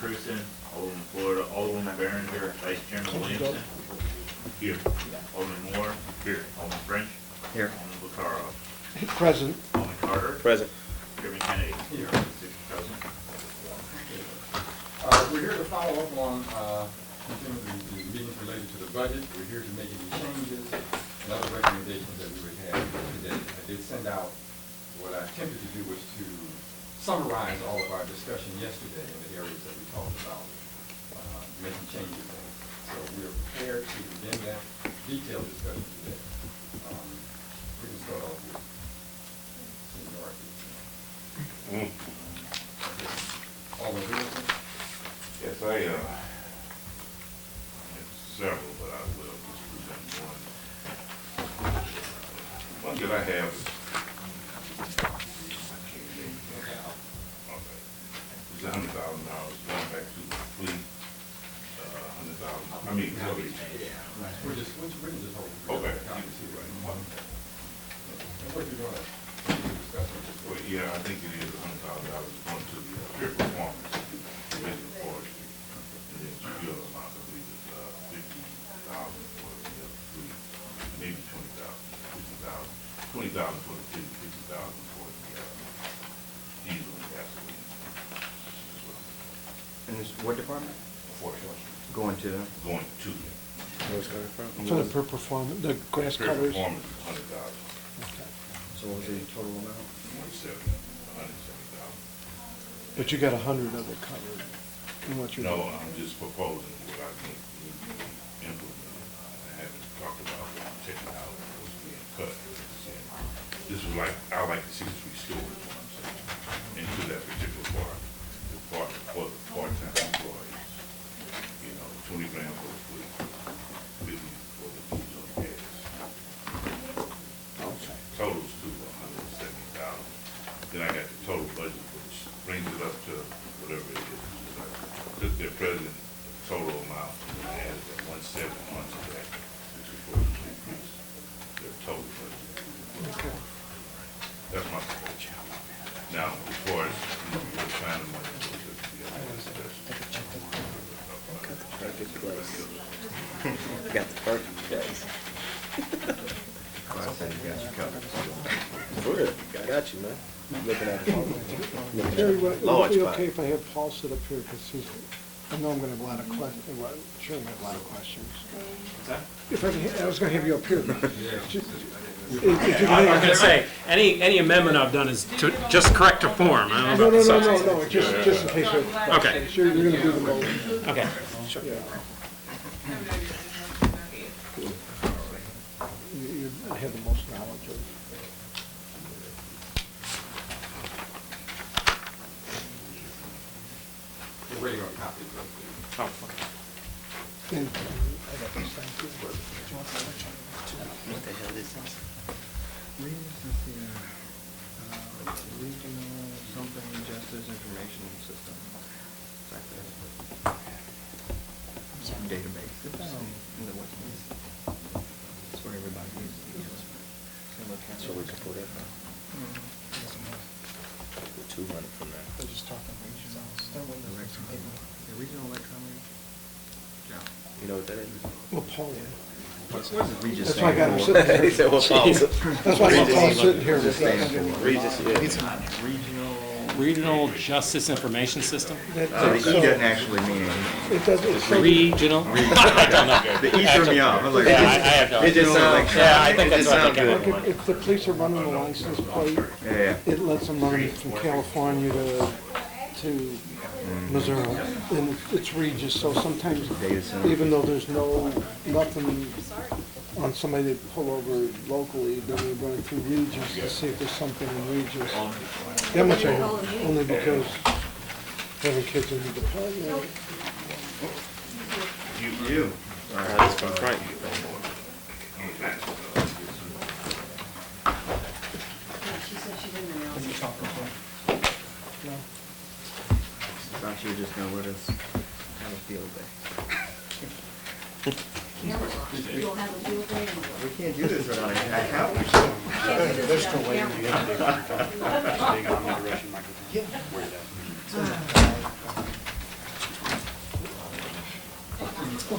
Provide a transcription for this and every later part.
Cruzen, Alderman Florida, Alderman Behringer, Vice Chairman Williamson. Here. Alderman Moore. Here. Alderman French. Here. Alderman Bacaro. Present. Alderman Carter. Present. Chairman Kennedy. Here. 6 present. We're here to follow up on the meetings related to the budget. We're here to make any changes and other recommendations that we would have today. I did send out, what I attempted to do was to summarize all of our discussion yesterday in the areas that we talked about, making changes in. So we are prepared to begin that detailed discussion today. We can start off with seniority. Alderman Wilson. Yes, I have several, but I will just present one. One that I have is, it's $100,000 going back to the fleet. 100,000. I mean, We're just hold. Okay. What you doing? well, yeah, I think it is $100,000 going to the peer performance division of forestry. And then secure amount, I believe, is $50,000 for the fleet, maybe $20,000, $50,000 for the fleet, $50,000 for the diesel and gasoline. And this, what department? Forestry. Going to? Going to them. Where's it coming from? For the per performance, the grass Peer cutters. performance is $100,000. Okay. So what was the total amount? 170,000. But you got 100 of it covered in what you're No, doing. I'm just proposing what I think needs to be implemented. I haven't talked about taking out what's being cut. This is like, I like to see this restored, is what I'm saying, into that particular part for the part-time employees. You know, 20 grand for the fleet, 50 for the diesel and gas. Okay. Totals to 170,000. Then I got the total budget, which brings it up to whatever it is. I took their present total amount and added that 170 onto that, which is supposed to increase their total budget. Okay. That's my proposal. Now, as far as the kind of money, Got the perfect place. I said you got your covered. Good. I got you, man. Looking at it. Terry, would it Large be spot. okay if I have Paul sit up here, because he's, I know I'm gonna have a lot of questions, well, I'm sure I'm gonna have a lot of questions. If I was gonna have you up here. I'm not gonna say, any amendment I've done is to just correct a form. I don't know No, about the no, no, substance. no, just in case. Okay. Sure, you're gonna do the motion. Okay. Yeah. You have the most knowledge of. We're waiting on copies of Oh, okay. And I got this, thank you. What the hell is this? Regional something justice information system. Some database. That's where everybody uses. So we can pull that from. 200 from that. They're just talking regional. The regional electron. You know what that is? Well, Paul would. What does Regis That's stand why I got him for? sitting here. He said, what Paul? That's why I got Paul sitting here. Regis stands for. Regis, Regional. Regional Justice Information System? The E doesn't actually mean anything. It doesn't, it's so- Regional? I don't know. The E threw me off. I was like, Yeah, I have no it just idea. sounds. Yeah, I think it that's just what I sounds think good. Like if the police are running a license plate, Yeah. it lets them run from California to Missouri, and it's Regis, so sometimes, Data center. even though there's nothing on somebody they pull over locally, then they run it through Regis to see if there's something in Regis. That much I know, only because having kids in the department. You. That's from Frank. She said she didn't announce it. No. Thought you were just gonna let us have a field day. You'll have a field day and We can't do this without a couch. can't do this without camera.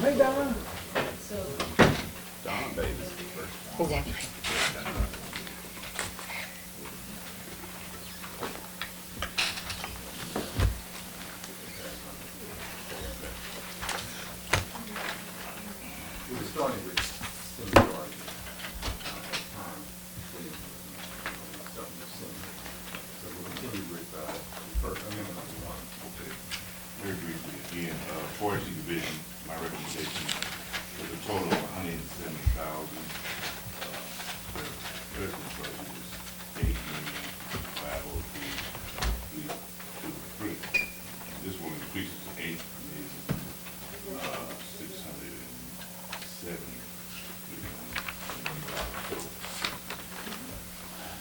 hey Donna. So, Don, baby. Exactly. We were starting with seniority at the time, waiting for something to senior. So we'll continue with the first amendment number one. Okay. Very briefly, again, Forestry Division, my recommendation was a total of $170,000. Present budget is $8,503,323. This will increase to $8,670,000.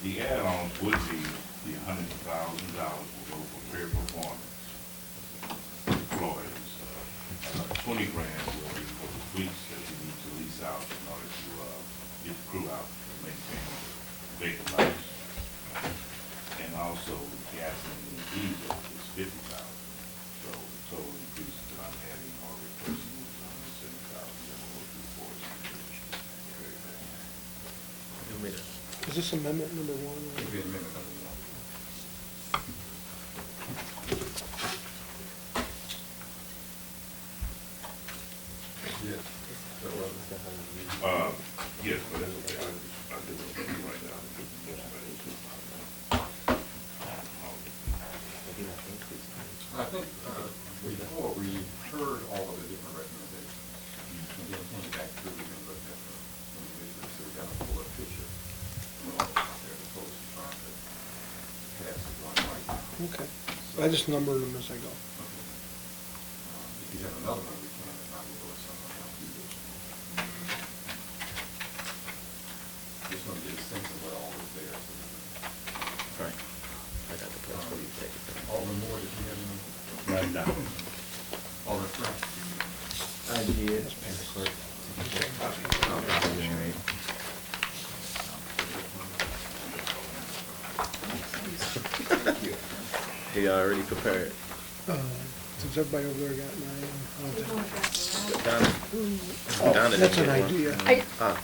The add-ons would be the $100,000 will go for fair performance. Employees, $20,000 will be for the fleets that we need to lease out in order to get the crew out and maintain vacant lots. And also gasoline and diesel is $50,000. So the total increase that I'm adding or replacing is $170,000 that will go through force. Is this amendment number one? It'll be amendment number one. Yes. So, Yes, but that's okay. I'll do it right now. I think before we heard all of the different recommendations, and then came back through and looked at them individually, so we got a fuller picture. As opposed to trying to pass it one right now. Okay. I just numbered them as I go. If you have another one, we can, if not, we'll go with someone else. Just want to get a sense of what all is there. So Right. I got the place where you take it. Alderman Moore, did you have any? No. Alderman Frank? I did. He already prepared. Does everybody over there got mine? Donna. Donna That's didn't an get one. idea.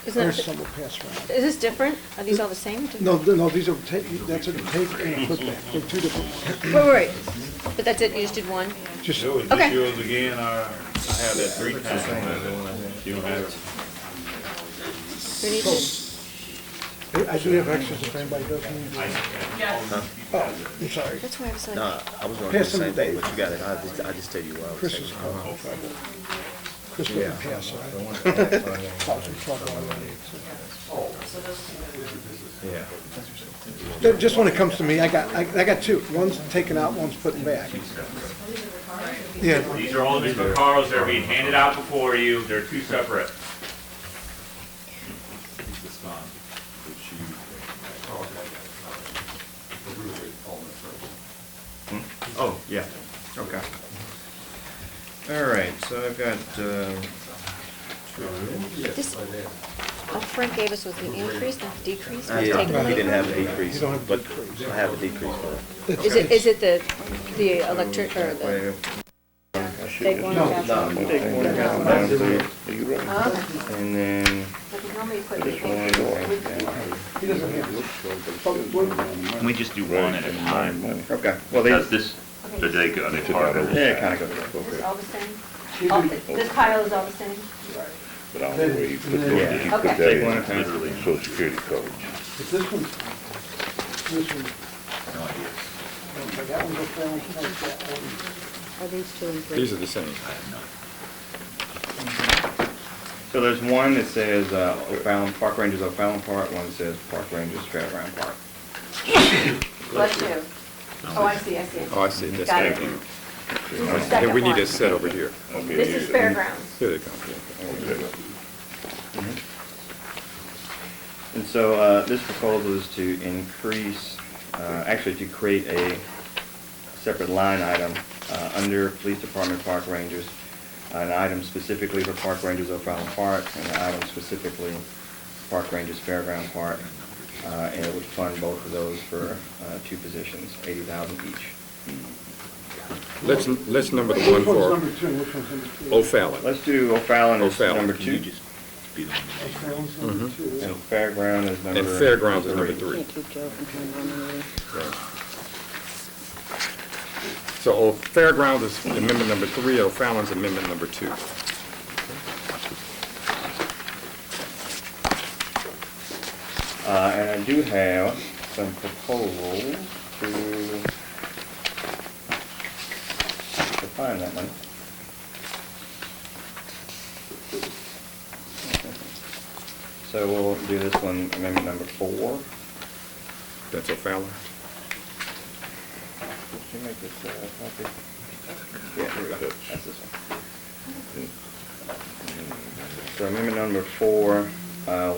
Isn't There's that, some will pass around. is this different? Are these all the same? No, no, these are, that's a take and a put back. They're two different. Wait. But that's it, you just did one? Just, So is Okay. this yours again, or I have that 3 times? You don't have it? Who needs it? I do have extras if anybody does need it. Oh, I'm sorry. That's why I was like, No, I was gonna do the Pass them same to thing, Dave. but you got it. I just tell you what I was Chris saying. is causing trouble. Chris Yeah. wouldn't pass it. Causing trouble already. Yeah. Just when it comes to me, I got two. One's taken out, one's putting back. Yeah. These are all different cars that are being handed out before you, they're 2 separate. Oh, yeah, okay. All right, so I've got, this, all Frank gave us was the increase, not the decrease? Yeah, He's taking he away didn't from have it? a decrease, You don't have a but decrease. I have a decrease for it. Is it the electric, or the, take one No, without? no. take one down, down to, Oh, and then because normally you put the this one increase. He doesn't have it. We just do one at a time. okay, well, Does they, this, do they go, are they partners? yeah, it kind of goes. Is this all the same? This pile is all the same? But I don't know where you put that, Yeah. you put Okay. that Take one at a time. in Social Security coverage. But this one, that one's up there, that one. Are these 2 and 3? These are the same. So there's one that says O'Fallon, Park Rangers O'Fallon Park, one that says Park Rangers Fairground Park. Bless you. Oh, I see. Oh, I see, that's Got it. thank you. This is the second And we need one. to sit over here. Okay, This is yeah. fairgrounds. Here they come. Okay. And so this proposal is to increase, actually to create a separate line item under Police Department Park Rangers, an item specifically for Park Rangers O'Fallon Park, and an item specifically Park Rangers Fairground Park, and it would fund both of those for 2 positions, $80,000 each. Let's number the one Which one's for number two, which one's number three? O'Fallon. Let's do O'Fallon as O'Fallon. number 2, O'Fallon's number two. and Fairground is number And Fairgrounds is number 3. Can't keep Joe from trying to run the meeting. So Fairgrounds is amendment number 3, O'Fallon's amendment number 2. And I do have some proposals to find that money. So we'll do this one, amendment number 4. That's O'Fallon. Did you make this copy? Yeah, here we go. That's this one. So amendment number 4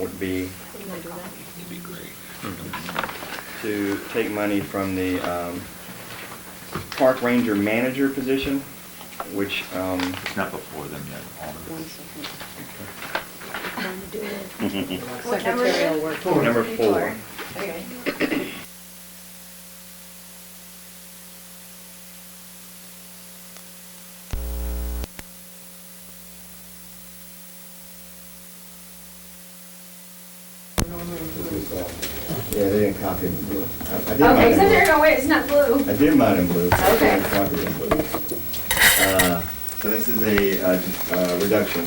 would be You wanna do that? to take money from the park ranger manager position, which, It's not before them yet, One Alderman. second. Trying to do it. What number is it? Secretarial work. number 4. Okay. Yeah, they didn't copy it in blue. I did Okay, mine so in blue. they're going, wait, it's not blue. I did mine in blue. I Okay. didn't copy it in blue. So this is a reduction.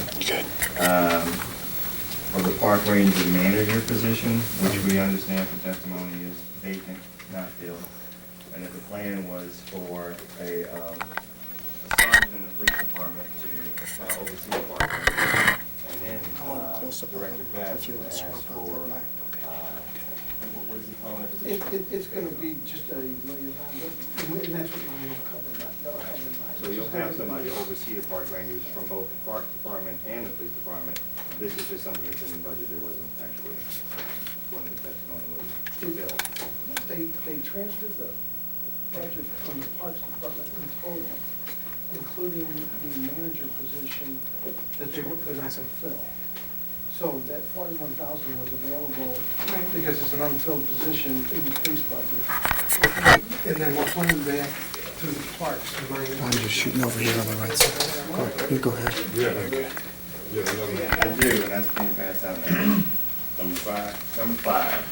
Of the park ranger manager position, which we understand from testimony is vacant, not filled. And that the plan was for a sergeant in the police department to oversee the park ranger. And then Director Bass would ask for, what does he call that position? It's gonna be just a liaison, and that's what mine will cover, that'll cover mine. So you'll have somebody to oversee the park rangers from both the park department and the police department. This is just something that's in the budget, there wasn't actually, one of the testimony was filled. They transferred the budget from the Parks Department in total, including the manager position that they're not gonna fill. So that 41,000 was available because it's an unfilled position in the police budget. And then we're funding back to the parks. I'm just shooting over here on the right side. You go ahead. I do, and that's being passed out now. Number 5. Number 5.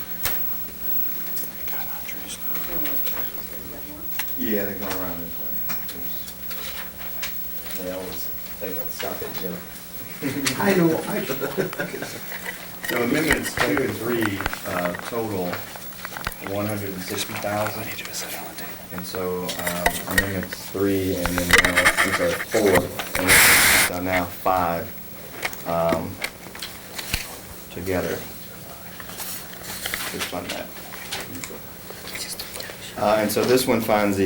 Yeah, they're going around this way. They always think I'll stop it, Jim. I know, So amendments 2 and 3, total 160,000. And so amendments 3 and then, I'm sorry, 4, and so now 5 together to fund that. And so this one funds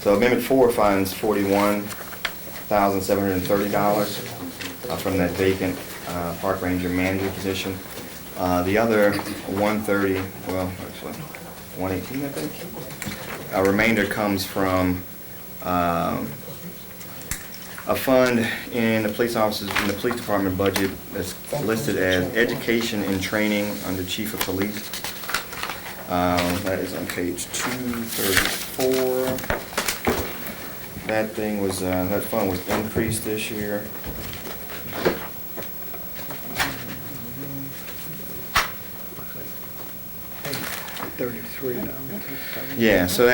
so amendment 4 funds $41,730 from that vacant park ranger manager position. The other 130, well, actually 118, I think. Remainder comes from a fund in the police officers, in the police department budget that's listed as education and training under chief of police. That is on page 234. That thing was, that fund was increased this year. Yeah, so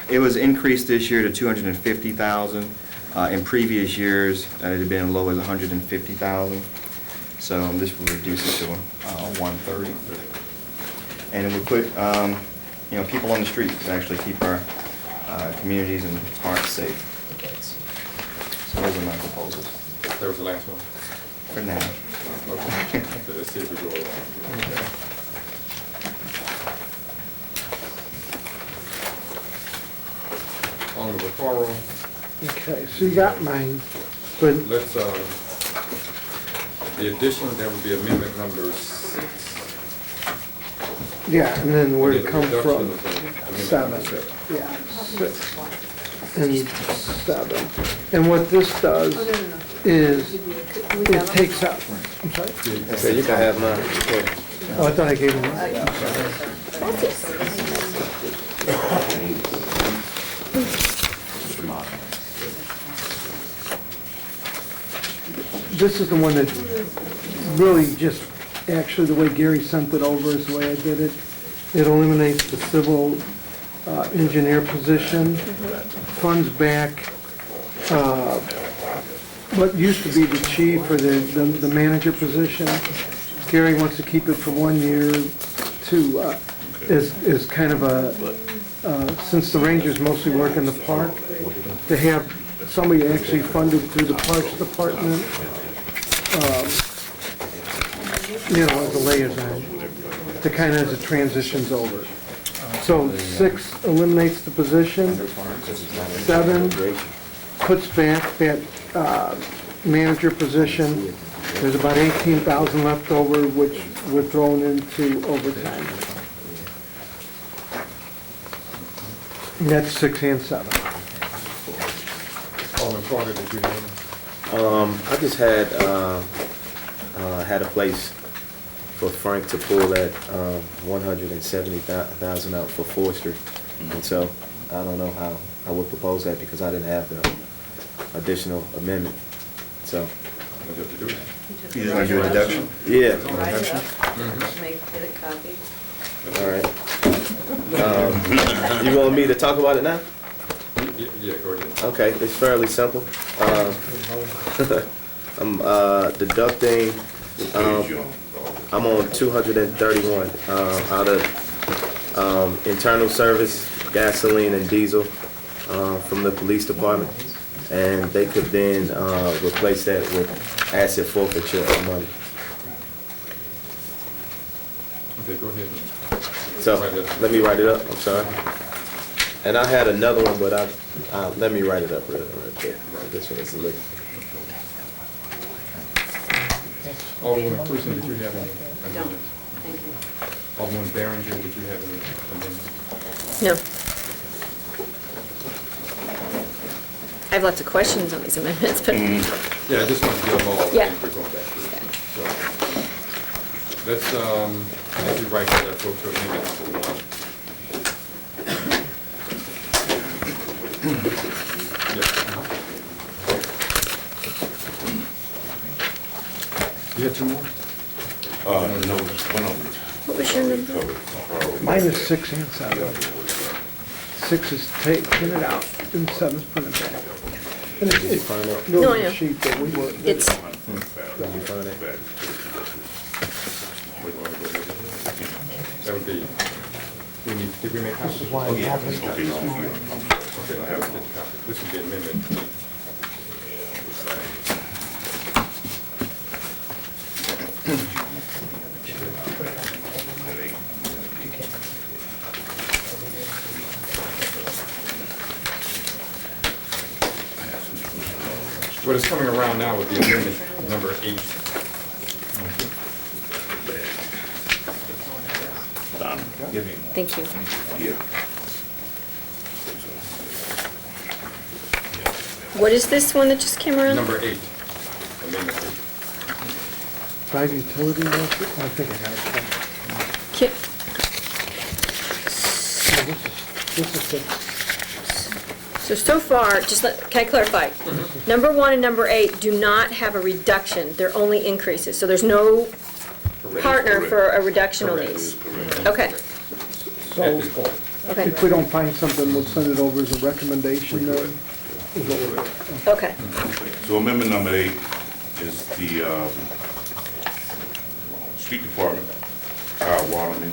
it was increased this year to 250,000. In previous years, it had been as low as 150,000. So this will reduce it to 130. And it would put, people on the streets to actually keep our communities and parks safe. So those are my proposals. That was the last one. For now. Okay. So let's see if we go along. On the referral, Okay, so you got mine, but let's, the addition, that would be amendment number 6. yeah, and then where it The comes from, reduction is, 7, yeah, 6 and 7. And what this does is, it takes out, I'm sorry? Okay, you can have mine. Oh, I thought I gave him one. this is the one that really just, actually, the way Gary sent it over is the way I did it. It eliminates the civil engineer position, funds back what used to be the chief or the manager position. Gary wants to keep it for 1 year to, is kind of a, since the rangers mostly work in the park, to have somebody actually funded through the Parks Department, as a liaison, to kind of as it transitions over. So 6 eliminates the position, 7 puts back that manager position. There's about 18,000 left over, which we're thrown into overtime. And that's 6 and 7. Alderman Carter, did you have I just had a place for Frank to pull that 170,000 out for forestry. And so I don't know how I would propose that because I didn't have the additional amendment. So, You just want to do a deduction? yeah. Write it up, make it a copy. All right. You want me to talk about it now? Yeah, go ahead. Okay, it's fairly simple. I'm deducting, I'm on 231 out of internal service, gasoline and diesel from the police department. And they could then replace that with asset forfeiture money. Okay, go ahead. So, let me write it up, I'm sorry. And I had another one, but let me write it up real quick. This one is a little. Alderman Cruzen, did you have any Don't, amendments? thank you. Alderman Behringer, did you have any amendments? No. I have lots of questions on these amendments, but, Yeah, I just want to get them all. Yeah. We're going back to it. Yeah. So, let's, as you write that, go to amendment number 1. Yeah. You had 2 more? No, one of them. what was your number? Mine is 6 and 7. 6 is taking it out and 7 is putting it back. And it's No, I really know. a sheet that we were. It's, That would be, did we make copies? This is why it happens. Okay, I have to get the copy. This is the amendment. What is coming around now with the amendment number 8. thank you. Yeah. What is this one that just came around? Number 8. Amendment 8. 5 utility market, I think I got it. Ki- This is 6. So far, can I clarify? Number 1 and number 8 do not have a reduction, they're only increases. So there's no partner for a reduction on these. Okay, So At this point. okay, if we don't find something, we'll send it over as a recommendation then. Is what we're doing. okay. So amendment number 8 is the street department, Kyle Waterman,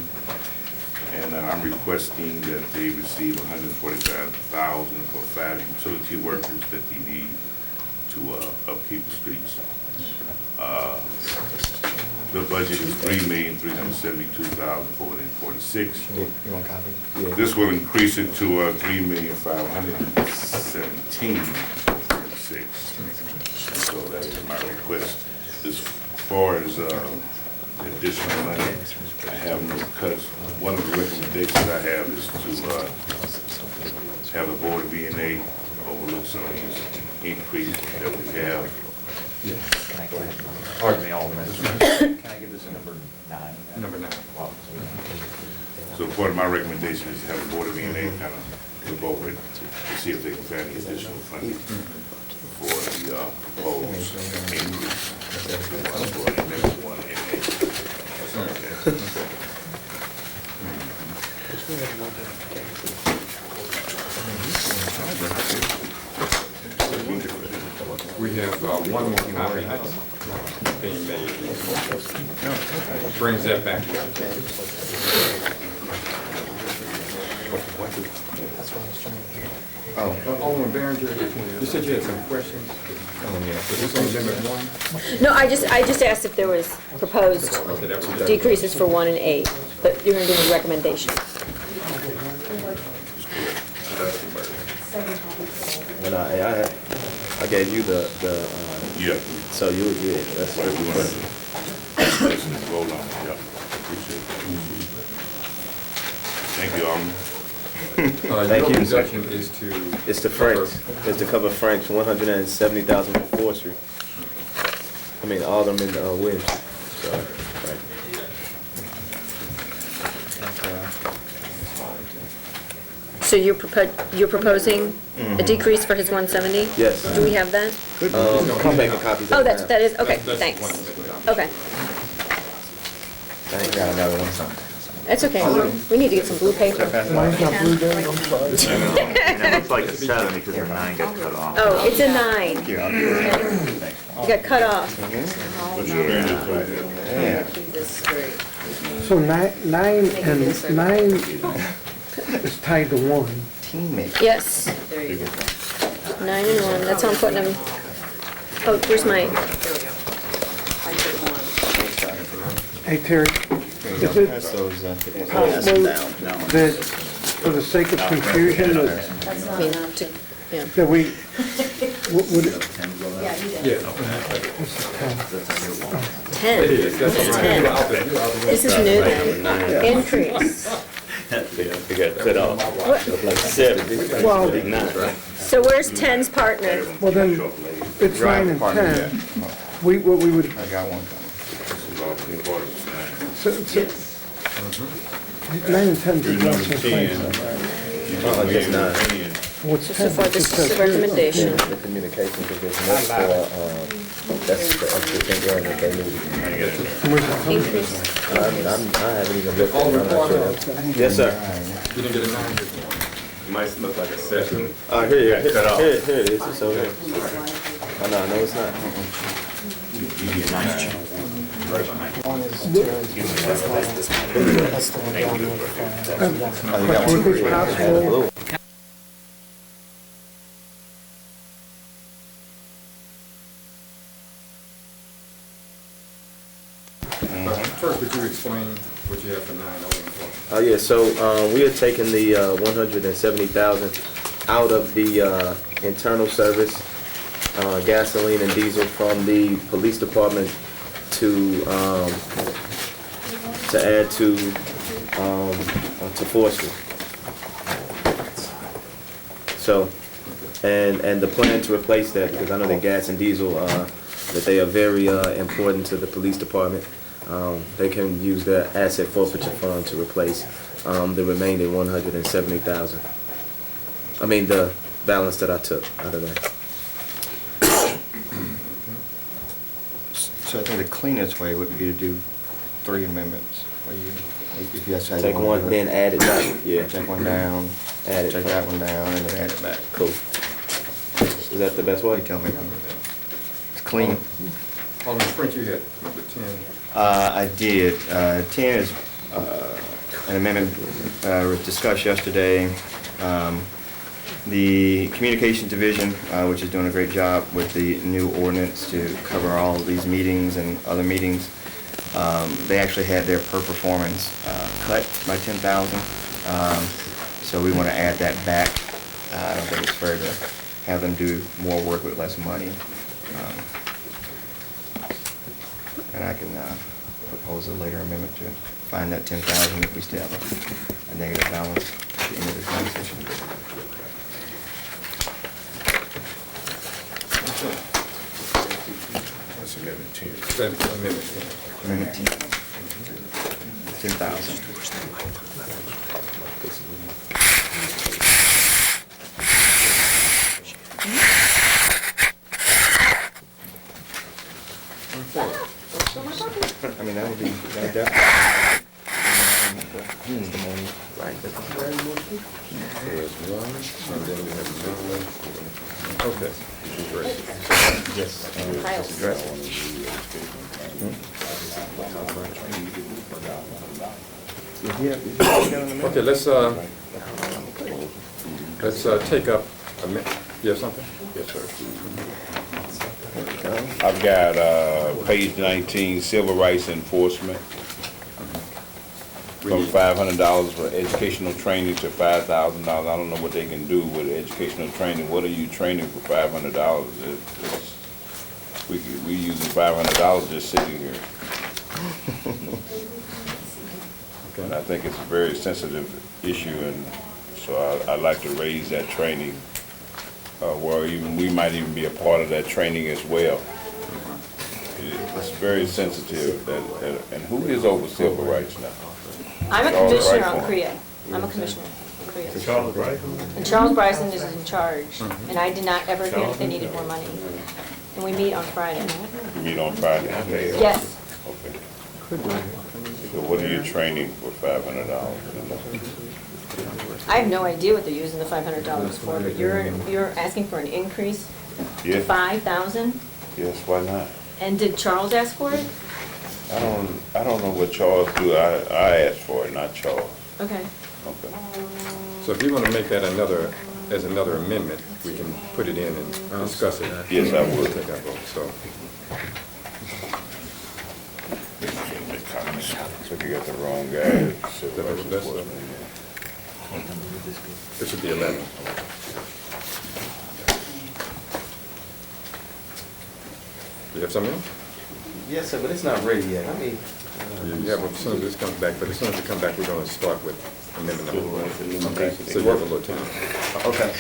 and I'm requesting that they receive $145,000 for 5 utility workers that they need to upkeep the streets. The budget is $3,372,446. You want copies? Yeah. This will increase it to $3,517,446. So that is my request. As far as additional money, I have no cuts. One of the recommendations I have is to have the Board of V&A overlook some of these increases that we have. Pardon me, Alderman. Can I give this a number 9? Number 9. So part of my recommendation is to have the Board of V&A kind of look over it to see if they can find any additional funding. for the proposed increase. For amendment 188. We have one more copy that's being made. Brings that back. Alderman Behringer, you said you had some questions? Was this on amendment 1? No, I just asked if there was proposed decreases for 1 and 8, but you're gonna do a recommendation. When I gave you the, Yeah. so yeah, that's what you want. Let's vote on it, yeah. Appreciate it. Thank you, Thank Your you, sir. reduction is to... It's the Franks, it's to cover Franks, 170,000 for 4th Street. I mean, Alderman Williams, so, right. So you're proposing a decrease for his 170? Yes. Do we have that? I'm making copies of Oh, it that's, now. that is, okay, That's thanks. one of the- Okay, I got another one, something. that's okay. We need to get some blue paper. Mine's not blue there, I'm sorry. It looks like a 7 because the 9 got cut off. Oh, it's a 9. Here, I'll do it. It got cut off. Yeah. So nine is tied to 1. Teammate. Yes. 9 and 1, that's how I'm putting them. Oh, where's my, Hey Terry, Here you Is go. it- Pass those, pass them well, down. that, for the sake of confusion, I mean, to, yeah. that we, would, Yeah. this is 10. 10. It is, that's all right. You're out there, you're out there. This is new then. Increase. It got cut off. Like 70. Well, So where's 10's partner? well then, it's 9 and 10. What we would, I got one coming. so, 9 and 10 is reduction claims, right? Just 9. What's So 10? far, this is the recommendation. The communication division, that's for, that's the extra thing that they need. Increase. I haven't even looked at it, I'm not sure. Yes, sir. You didn't get a 9? Might look like a 7. Here it Cut off. is, it's over here. Oh, no, it's not. Would it be possible, First, would you explain what you have for 9 Alderman? Yeah, so, we had taken the, 170,000 out of the, internal service, gasoline and diesel from the police department to add to 4th Street. So, and the plan to replace that, because I know that gas and diesel, that they are very important to the police department. They can use the asset forfeiture fund to replace the remaining 170,000. I mean, the balance that I took out of that. So I think the cleanest way would be to do 3 amendments. Where you, if that's how you Take wanna one, do it. then add it back, yeah. Take one down, Add it take back. that one down, and then add it back. Cool. Is that the best way? You tell me. It's clean. Alderman French, you had number 10. I did. 10 is an amendment was discussed yesterday. The Communications Division, which is doing a great job with the new ordinance to cover all of these meetings and other meetings, they actually had their per performance cut by 10,000. So we want to add that back. I don't think it's fair to have them do more work with less money. And I can propose a later amendment to find that 10,000 if we still have a negative balance at the end of the conversation. That's amendment 10. That's amendment 10. Amendment 10. 10,000. mean, that would be, that definitely. Right. There's one, and then we have another one. Okay, great. Yes. Kyle's. Okay, let's take up a minute. You have something? Yes, sir. I've got, page 19, civil rights enforcement. From $500 for educational training to $5,000. I don't know what they can do with educational training. What are you training for $500? We using $500 just sitting here. And I think it's a very sensitive issue, and so I'd like to raise that training, where even, we might even be a part of that training as well. It's very sensitive, and who is over civil rights now? I'm a Charles commissioner on Bryson. CREA. I'm a commissioner on CREA. Charles Bryson? And Charles Bryson is in charge, and I did not ever hear that they needed more money. And we meet on Friday. You meet on Friday? Yes. Okay. So what are you training for $500? I have no idea what they're using the $500 for, but you're asking for an increase to Yeah. 5,000? Yes, why not? And did Charles ask for it? I don't know what Charles do. I asked for it, not Charles. Okay. Okay. So if you want to make that as another amendment, we can put it in and discuss it. Yes, I would. Take our vote, so. So you got the wrong guy. This should be 11. You have something else? Yes, sir, but it's not ready yet. I mean. You have, as soon as this comes back, but as soon as it comes back, we're going to start with amendment number 1. Okay, so you have a little time. Okay.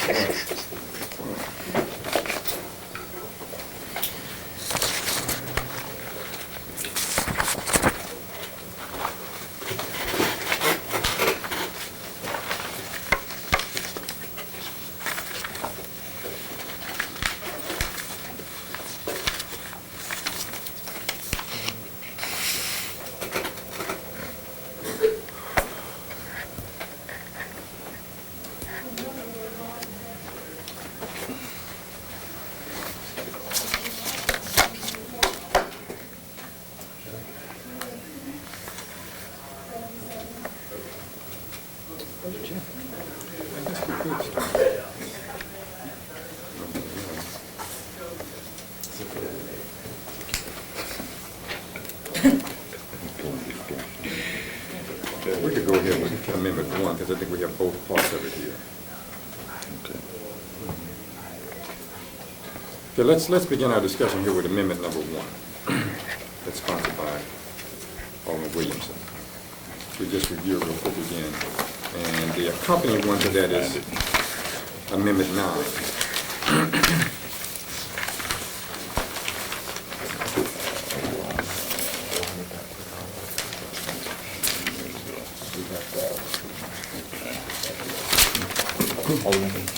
We could go ahead with amendment 1, because I think we have both parts of it here. Okay, let's begin our discussion here with amendment number 1. That's sponsored by Alderman Williamson. We just review it real quick again. And the accompanying one to that is amendment 9.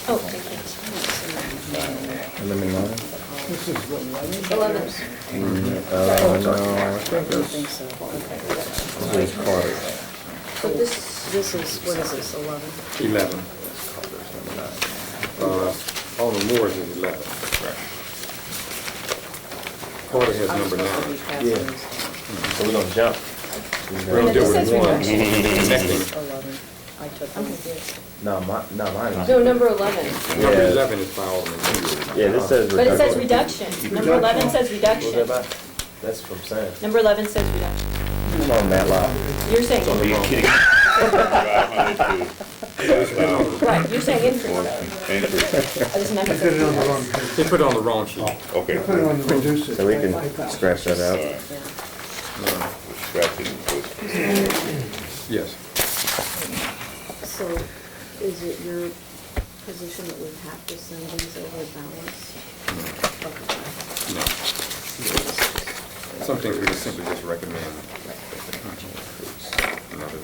Oh, thank you. Amendment 9? This is what, 11. No, I think this is Carter. But this is, what is this, 11? 11. Alderman Moore's is 11. Carter has number 9. Yeah. So we're gonna jump. We're going to deal with 1. Connecting. 11. I took I'm them. confused. No, mine is. No, number 11. Number 11 is by Alderman Moore. Yeah, this says. But it says reduction. Number 11 says What's that reduction. about? That's from Sam. Number 11 says reduction. Come on, Matt Lyle. You're saying, $500 right, you're saying increase. increase. I just meant I put it on the to. wrong page. They put it on the wrong sheet. Okay. I put it on the reduce it. So we can scratch that out. Scratch it and put. Yes. So is it your position that we have to send these over balance? No. Some things we just simply just recommend. Another.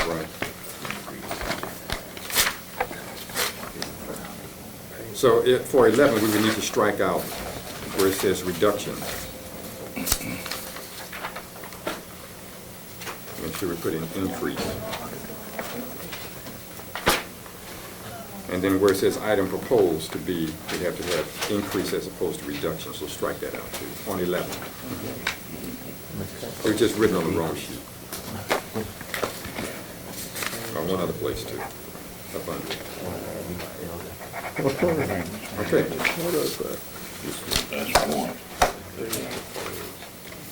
Right. So for 11, we would need to strike out where it says reduction. Make sure we put in increase. And then where it says item proposed to be, we'd have to have increase as opposed to reduction, so strike that out too, on 11. It was just written on the wrong sheet. Or one other place too, up under it. Okay.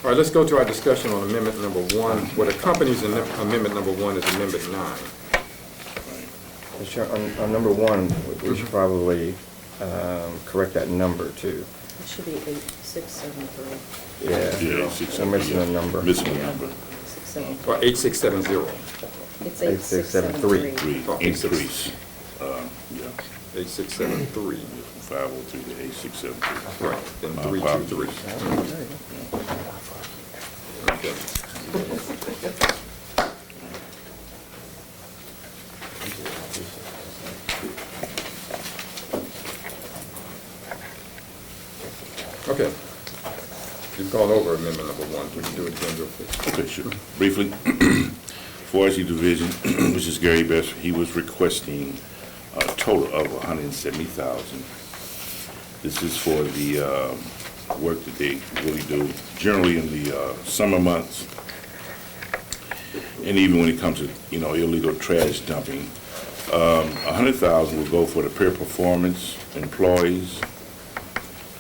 All right, let's go to our discussion on amendment number 1. What accompanies amendment number 1 is amendment 9. Sure, on number 1, we should probably correct that number too. It should be 8673. Yeah, I'm missing a number. Missing a number. 673. Or 8670. It's 8673. 8673. Oh, Increase, 8673. 503 to 8673. Right, then My 323. Okay. Okay. You've gone over amendment number 1. Would you do it again real quick? Okay, sure. Briefly, Forestry Division, which is Gary Best, he was requesting a total of $170,000. This is for the work that they really do, generally in the summer months, and even when it comes to illegal trash dumping. $100,000 will go for the peer performance employees,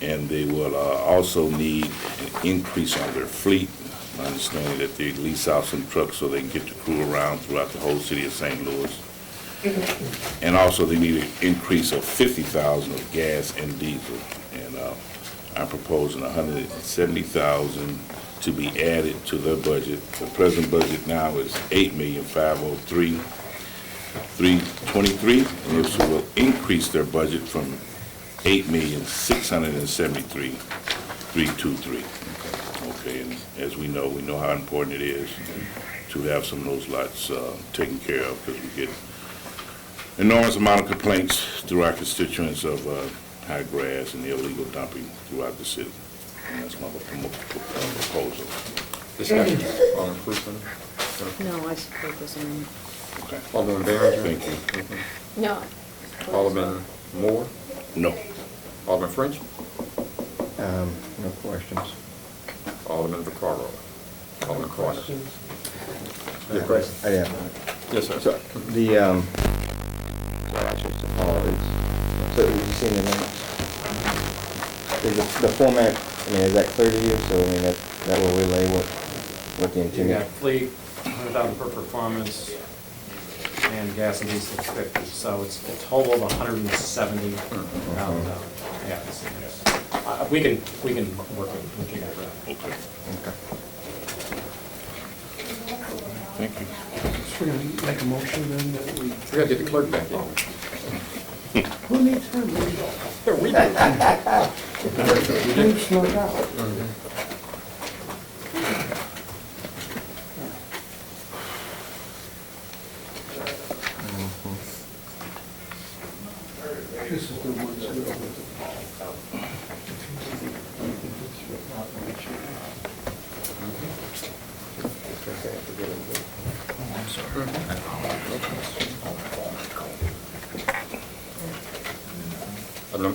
and they will also need an increase on their fleet. My understanding that they lease out some trucks so they can get the crew around throughout the whole city of St. Louis. And also they need an increase of $50,000 of gas and diesel. And I'm proposing $170,000 to be added to their budget. The present budget now is $8,503,323, and this will increase their budget from $8,673,323. Okay, and as we know how important it is to have some of those lots taken care of, because we get enormous amount of complaints through our constituents of high grass and illegal dumping throughout the city. And that's my proposal. Discussion on improvement. No, I support this amendment. Okay. Alderman Behringer? Thank you. No. Alderman Moore? No. Alderman French? No questions. Alderman Vaccaro? Alderman Carter? Questions? Yeah, go ahead. Yeah. Yes, sir. So the, sorry, actually, it's apologies. So you seen the minutes? Is the format, I mean, is that clear to you? So, I mean, that will relay what the You intent got is? fleet, 100,000 per performance, and gas and diesel 50, so it's a total of $170,000. Yeah, we can work with you guys. Okay. Okay. Thank you. So we're gonna make a motion then that we. We gotta get the clerk back in. Who needs her? We do. Things snuck out. This is the ones that are.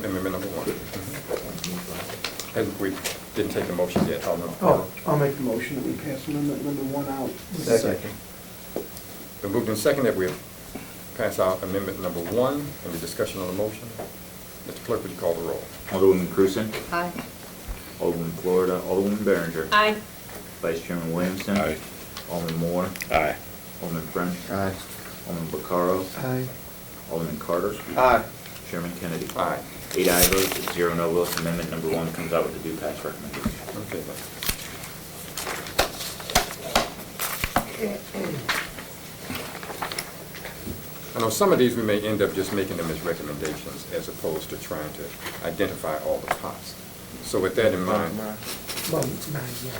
Amendment number 1. And we didn't take the motion yet. Oh, I'll make the motion that we pass amendment number 1 out. Second. Been moved and second that we pass out amendment number 1. Any discussion on the motion? Mr. Clerk, would you call the roll? Alderwoman Cruzen, Aye. Alderman Florida, Alderwoman Behringer, Aye. Vice Chairman Williamson. Aye. Alderman Moore, Aye. Alderman French, Aye. Alderman Vaccaro, Aye. Alderman Carter, Aye. Chairman Kennedy. Aye. 8 ayes votes, 0 no votes. Amendment number 1 comes out with a due pass recommendation. Okay. I know some of these we may end up just making them as recommendations as opposed to trying to identify all the pots. So with that in mind, Well, 9, yeah.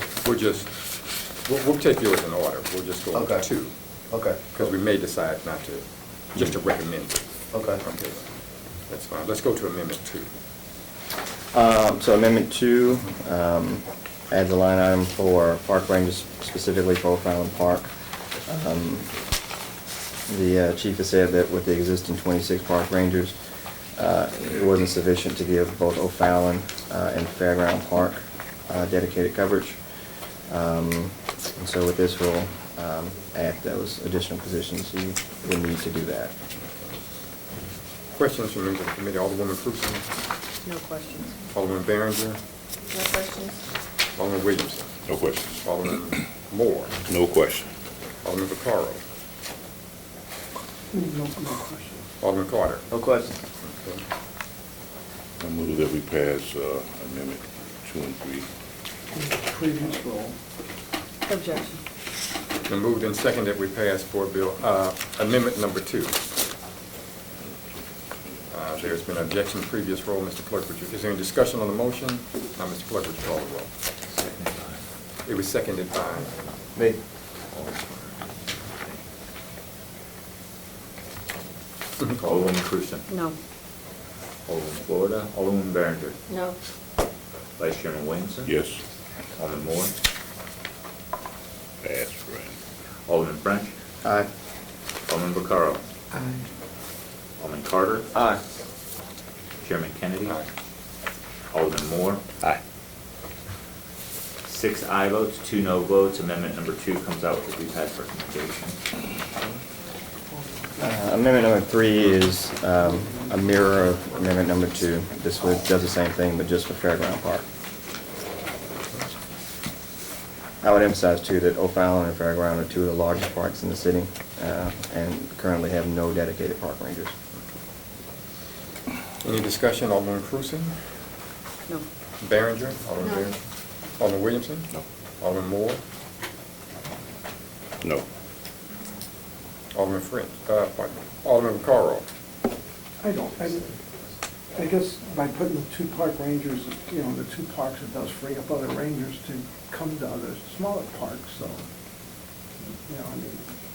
we'll take yours in order. We'll just go Okay. with 2. Okay. Because we may decide not to, just to recommend it. Okay. Okay. That's fine. Let's go to Amendment 2. So Amendment 2 adds a line item for park rangers, specifically for O'Fallon Park. The chief has said that with the existing 26 park rangers, it wasn't sufficient to give both O'Fallon and Fairground Park dedicated coverage. And so with this, we'll add those additional positions. You will need to do that. Questions from members of the committee? Alderwoman Cruzen, No questions. Alderman Behringer, No questions? Alderman Williamson, No questions. Alderman Moore, No question. Alderman Vaccaro, No question. Alderman Carter. No questions. Okay. I move that we pass Amendment 2 and 3. Previous roll. Objection. Been moved and seconded that we pass for Amendment number 2. There's been objection to previous roll. Mr. Clerk, is there any discussion on the motion? Now, Mr. Clerk, would you call the roll? It was seconded by Me. Alderwoman Cruzen, No. Alderman Florida, Alderman Behringer, No. Vice Chairman Williamson. Yes. Alderman Moore, Pass, friend. Alderman French, Aye. Alderman Vaccaro, Aye. Alderman Carter, Aye. Chairman Kennedy, Aye. Alderman Moore. Aye. 6 aye votes, 2 no votes. Amendment number 2 comes out with the repass recommendation. Amendment number 3 is a mirror of amendment number 2. This does the same thing, but just for Fairground Park. I would emphasize, too, that O'Fallon and Fairground are 2 of the largest parks in the city and currently have no dedicated park rangers. Any discussion, Alderman Cruzen? No. Behringer? Alderman No. Behringer? Alderman Williamson? No. Alderman Moore? No. Alderman French? Pardon me. Alderman Vaccaro? I guess by putting the 2 park rangers, the 2 parks, it does free up other rangers to come to other smaller parks, so,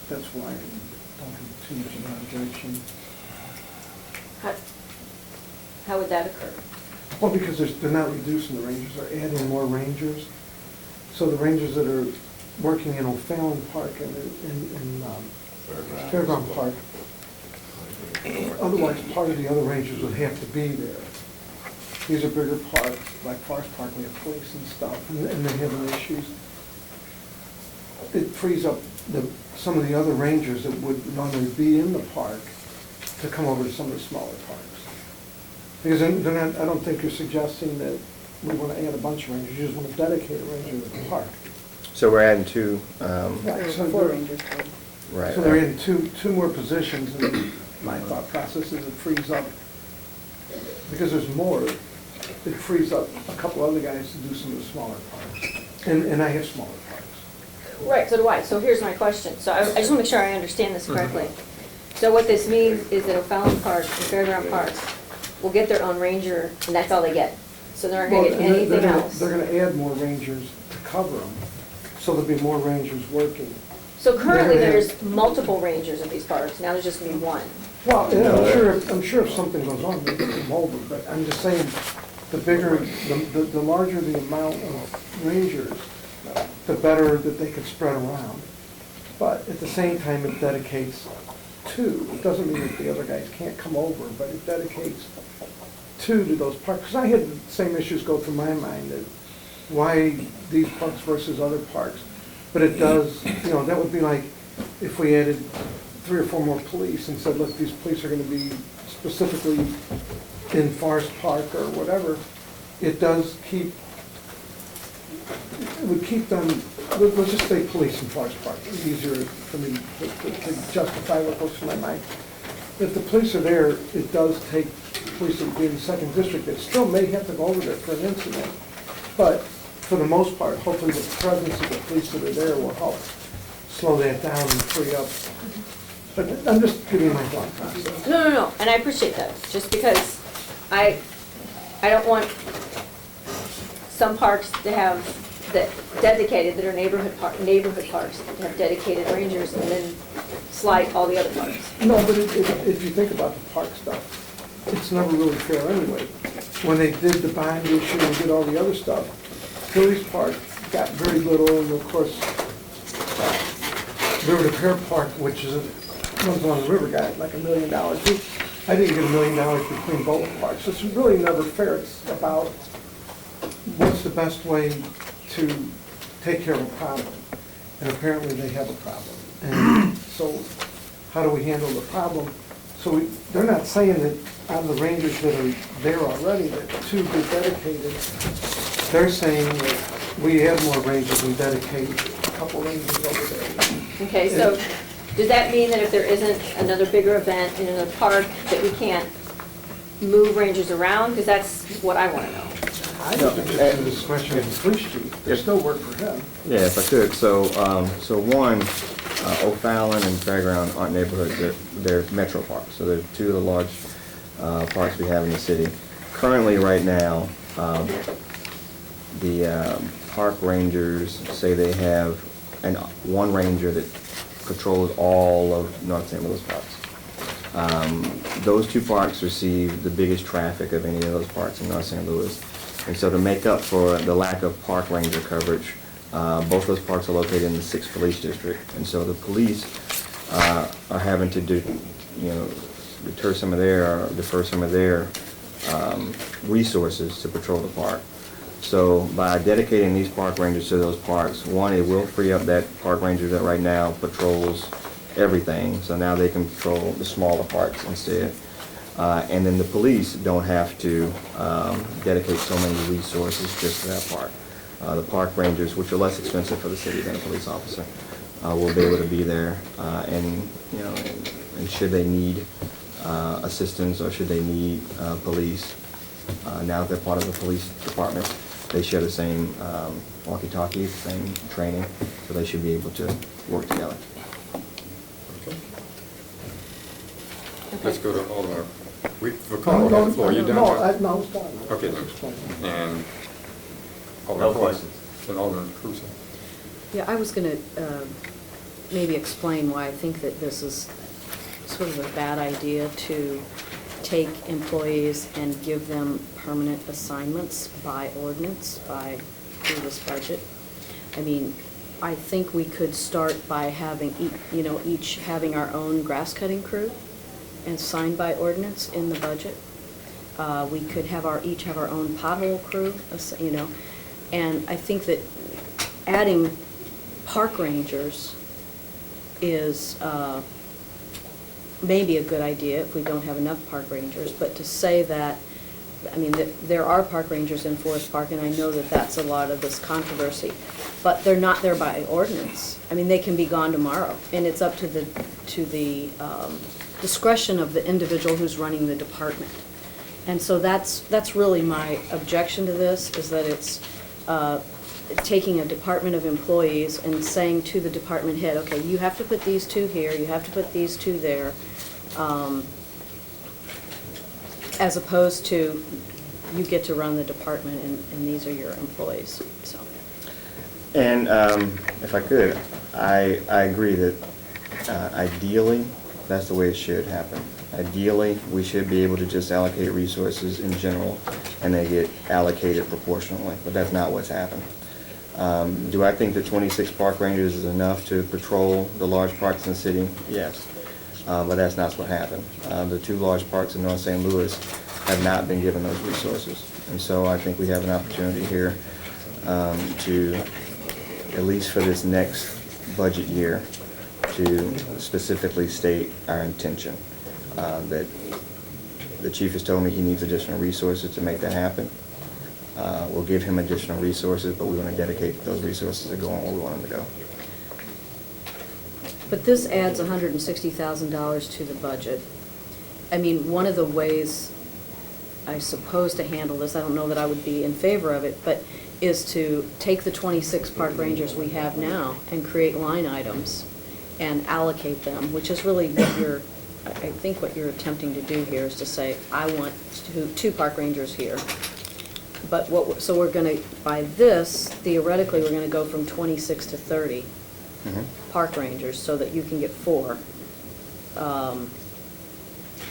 that's why I don't have too much of an objection. How would that occur? Well, because they're not reducing the rangers, they're adding more rangers. So the rangers that are working in O'Fallon Park and in Fairground Park, otherwise part of the other rangers would have to be there. These are bigger parks, like Forest Park, we have police and stuff, and they're having issues. It frees up some of the other rangers that would normally be in the park to come over to some of the smaller parks. Because they're not, I don't think you're suggesting that we want to add a bunch of rangers, you just want to dedicate a ranger to the park. So we're adding 2. Right, so 4 they're- rangers. Right. So they're in two more positions, and my thought process is it frees up, because there's more, it frees up a couple other guys to do some of the smaller parks. And I have smaller parks. Right, so do I. So here's my question. So I just want to make sure I understand this correctly. So what this means is that O'Fallon Park and Fairground Park will get their own ranger, and that's all they get. So they're not going to get Well, anything else. They're going to add more rangers to cover them, so there'll be more rangers working. So currently, they're gonna there's multiple rangers at these parks. Now there's just going to be one. Well, yeah, I'm sure if something goes on, they can come over, but I'm just saying, the larger the amount of rangers, the better that they could spread around. But at the same time, it dedicates 2. It doesn't mean that the other guys can't come over, but it dedicates 2 to those parks. Because I had the same issues go through my mind, that why these parks versus other parks. But it does, that would be like if we added 3 or 4 more police and said, look, these police are going to be specifically in Forest Park or whatever. It does keep, it would keep them, let's just say police in Forest Park. It's easier for me to justify what goes through my mind. If the police are there, it does take police that would be in the 2nd district that still may have to go over there for an incident. But for the most part, hopefully the presence of the police that are there will help slow that down and free up. But I'm just giving you my thought process. No, and I appreciate that, just because I don't want some parks to have that dedicated, that are neighborhood parks, to have dedicated rangers and then slight all the other parks. No, but if you think about the park stuff, it's never really fair anyway. When they did the bond issue and did all the other stuff, Phillies Park got very little, and of course, River to Pear Park, which is, runs along the river, got like $1 million each. I didn't get $1 million between both parks. It's really never fair. It's about what's the best way to take care of a problem. And apparently they have a problem. And so how do we handle the problem? So they're not saying that out of the rangers that are there already, that 2 get dedicated. They're saying that we have more rangers and dedicate a couple rangers over there. Okay, so does that mean that if there isn't another bigger event in another park, that we can't move rangers around? Because that's what I want to know. I don't think it's the discretion of the police chief. They still work for him. Yeah, if I could, so one, O'Fallon and Fairground aren't neighborhoods, they're metro parks, so they're 2 of the large parks we have in the city. Currently, right now, the park rangers say they have one ranger that patrols all of North St. Louis parks. Those 2 parks receive the biggest traffic of any of those parks in North St. Louis. And so to make up for the lack of park ranger coverage, both those parks are located in the 6th Police District. And so the police are having to defer some of their resources to patrol the park. So by dedicating these park rangers to those parks, one, it will free up that park ranger that right now patrols everything. So now they can patrol the smaller parks instead. And then the police don't have to dedicate so many resources just to that park. The park rangers, which are less expensive for the city than a police officer, will be able to be there. And should they need assistance or should they need police, now that they're part of the police department, they share the same walkie-talkie, the same training, so they should be able to work together. Okay. Let's go to Alderman. We're calling on the floor. You done? No, it's done. Okay, and No Alderman questions. and Alderman Crusoe. Yeah, I was going to maybe explain why I think that this is sort of a bad idea to take employees and give them permanent assignments by ordinance, through this budget. I mean, I think we could start by having, each having our own grass cutting crew and signed by ordinance in the budget. We could have each have our own pothole crew, and I think that adding park rangers is maybe a good idea if we don't have enough park rangers, but to say that, I mean, there are park rangers in Forest Park, and I know that that's a lot of this controversy, but they're not there by ordinance. I mean, they can be gone tomorrow, and it's up to the discretion of the individual who's running the department. And so that's really my objection to this, is that it's taking a department of employees and saying to the department head, okay, you have to put these 2 here, you have to put these 2 there, as opposed to you get to run the department and these are your employees, so. And if I could, I agree that ideally, that's the way it should happen. Ideally, we should be able to just allocate resources in general, and they get allocated proportionally, but that's not what's happened. Do I think that 26 park rangers is enough to patrol the large parks in the city? Yes, but that's not what happened. The 2 large parks in North St. Louis have not been given those resources, and so I think we have an opportunity here to, at least for this next budget year, to specifically state our intention. That the chief has told me he needs additional resources to make that happen. We'll give him additional resources, but we want to dedicate those resources to going where we want them to go. But this adds $160,000 to the budget. I mean, one of the ways, I suppose, to handle this, I don't know that I would be in favor of it, but is to take the 26 park rangers we have now and create line items and allocate them, which is really what I think what you're attempting to do here is to say, I want 2 park rangers here. But so we're going to, by this, theoretically, we're going to go from 26 to 30 park rangers so that you can get 4.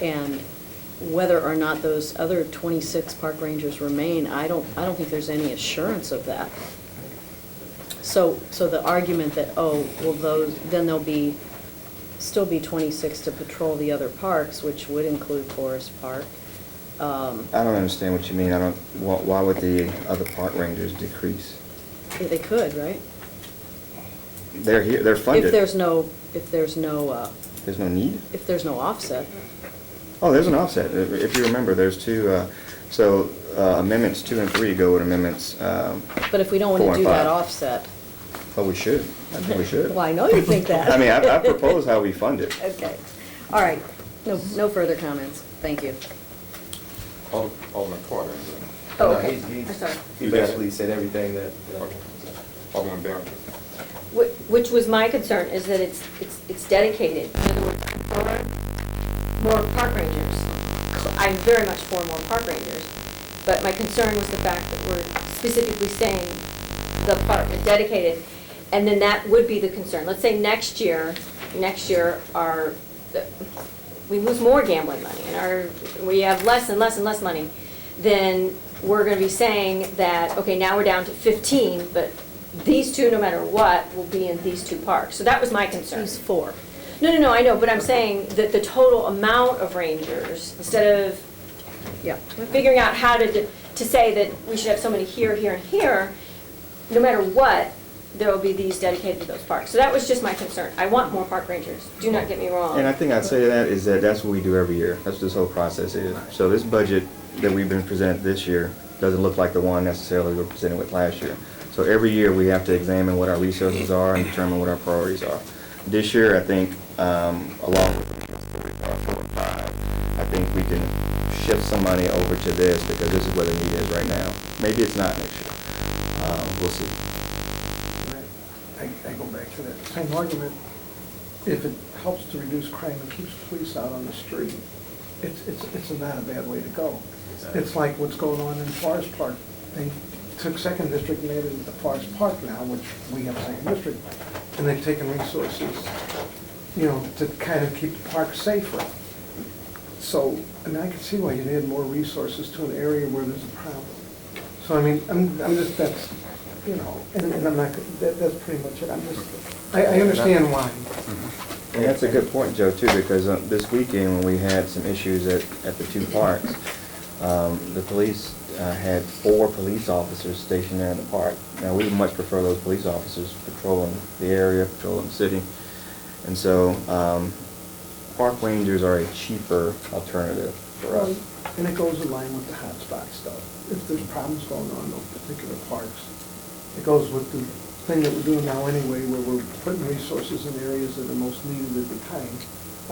And whether or not those other 26 park rangers remain, I don't think there's any assurance of that. So the argument that, oh, well, then there'll still be 26 to patrol the other parks, which would include Forest Park. I don't understand what you mean. Why would the other park rangers decrease? They could, right? They're here, they're funded. If there's no There's no need? if there's no offset. Oh, there's an offset. If you remember, there's two, amendments 2 and 3 go with amendments, But if we don't 4 want to and do that 5. offset. Oh, we should. I think we should. Well, I know you think that. I mean, I propose how we fund it. Okay. All right. No further comments. Thank you. Alderman Carter. Oh, okay. He's- I'm sorry. He basically said everything that. Alderman Barrington. Which was my concern, is that it's dedicated. In other words, I'm for more park rangers. I'm very much for more park rangers, but my concern was the fact that we're specifically saying the park is dedicated, and then that would be the concern. Let's say next year we lose more gambling money, and we have less and less and less money, then we're gonna be saying that, okay, now we're down to 15, but these two, no matter what, will be in these two parks. So that was my concern. These 4. No, I know, but I'm saying that the total amount of rangers, instead of Yeah. figuring out how to say that we should have so many here, here, and here, no matter what, there will be these dedicated to those parks. So that was just my concern. I want more park rangers. Do not get me wrong. And I think I'd say to that is that's what we do every year. That's what this whole process is. So this budget that we've been presented this year doesn't look like the one necessarily we were presented with last year. So every year we have to examine what our resources are and determine what our priorities are. This year, I think, along with 4 and 5, I think we can shift some money over to this because this is where the need is right now. Maybe it's not next year. We'll see. I go back to that same argument. If it helps to reduce crime and keeps police out on the street, it's not a bad way to go. It's like what's going on in Forest Park. They took Second District and made it the Forest Park now, which we have Second District, and they've taken resources, to kind of keep the park safer. So, I mean, I can see why you'd add more resources to an area where there's a problem. So, I mean, I'm just, that's, and I'm not, that's pretty much it. I understand why. And that's a good point, Joe, too, because this weekend when we had some issues at the 2 parks, the police had 4 police officers stationed there in the park. Now, we would much prefer those police officers patrolling the area, patrolling the city. And so, park rangers are a cheaper alternative for us. And it goes in line with the hotspot stuff. If there's problems going on in those particular parks, it goes with the thing that we're doing now anyway, where we're putting resources in areas that are most needed at the time.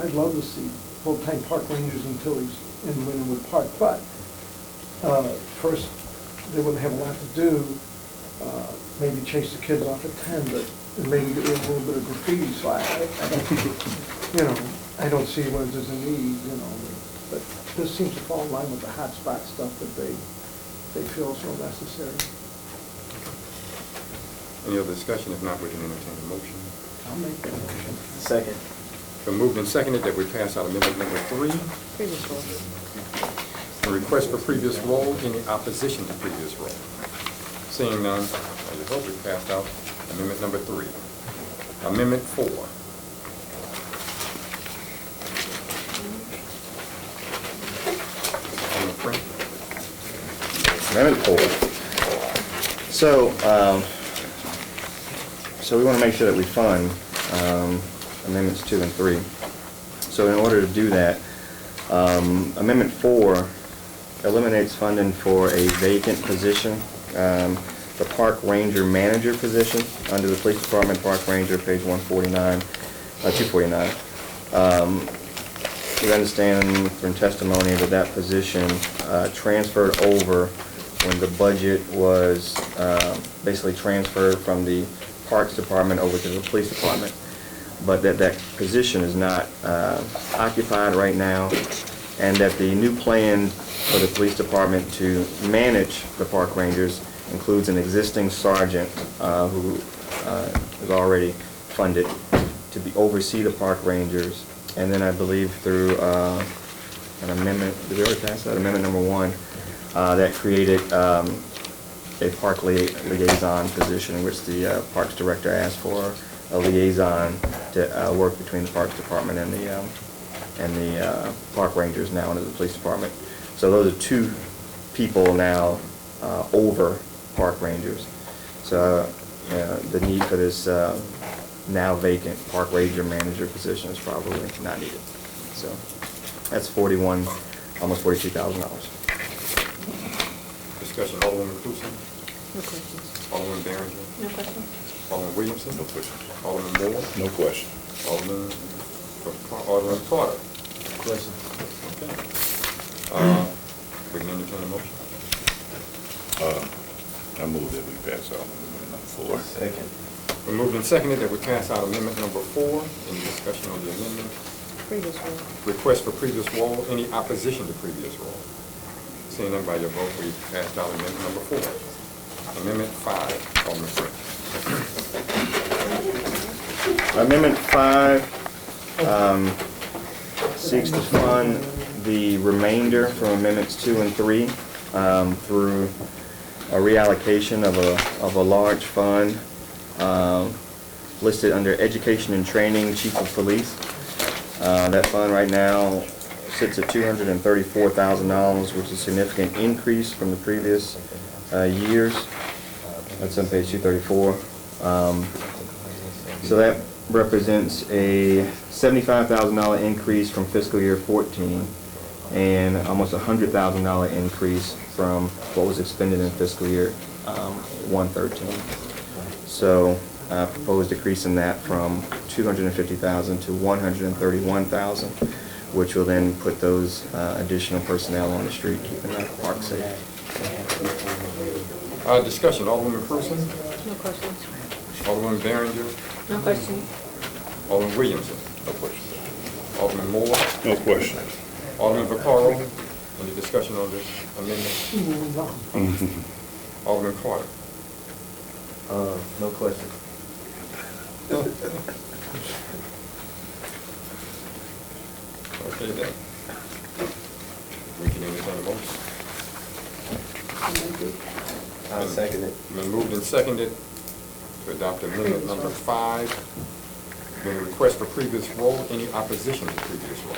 I'd love to see full-time park rangers in Tilly's in Lindenwood Park, but first, they wouldn't have a lot to do, maybe chase the kids off at 10, but maybe get rid of a little bit of graffiti, so I don't, I don't see where there's a need, but this seems to fall in line with the hotspot stuff that they feel is so necessary. Any other discussion? If not, we can entertain a motion. I'll make that motion. Second. Been moved and seconded that we pass out amendment number 3. Previous roll. A request for previous roll. Any opposition to previous roll? Seeing none, as a vote, we passed out amendment number 3. Amendment 4. Alderman Frank. Amendment 4. So we want to make sure that we fund amendments 2 and 3. So in order to do that, Amendment 4 eliminates funding for a vacant position, the park ranger manager position under the police department, park ranger, page 149, 249. We understand from testimony that that position transferred over when the budget was basically transferred from the Parks Department over to the Police Department, but that position is not occupied right now, and that the new plan for the Police Department to manage the park rangers includes an existing sergeant who is already funded to oversee the park rangers, and then I believe through an amendment, did we already pass that? Amendment number 1, that created a park liaison position in which the Parks Director asked for a liaison to work between the Parks Department and the park rangers now under the Police Department. So those are 2 people now over park rangers. So the need for this now vacant park ranger manager position is probably not needed. So that's almost $42,000. Discussion, Alderman Cruzen, No questions. Alderman Behringer, No questions? Alderman Williamson, No questions. Alderman Moore, No question. Alderman Carter. Question. Okay. We can entertain a motion. I move that we pass out amendment number 4. Second. We moved and seconded that we pass out amendment number 4. Any discussion on the amendment? Previous one. Request for previous roll. Any opposition to previous roll? Seeing none by your vote, we passed out amendment number 4. Amendment 5, Alderman French. Amendment 5 seeks to fund the remainder from amendments 2 and 3 through a reallocation of a large fund listed under Education and Training, Chief of Police. That fund right now sits at $234,000, which is a significant increase from the previous years. That's on page 234. So that represents a $75,000 increase from fiscal year 14 and almost a $100,000 increase from what was expended in fiscal year 113. So I propose decreasing that from $250,000 to $131,000, which will then put those additional personnel on the street, keeping the park safe. Discussion, Alderman Cruzen, No questions? Alderman Behringer, No questions? Alderman Williamson, No question. Alderman Moore, No question. Alderman Vaccaro. Any discussion on this amendment? Alderman Carter. No question. Okay then. We can entertain a motion. I'll second it. Been moved and seconded to adopt amendment number 5. Been a request for previous roll. Any opposition to previous roll?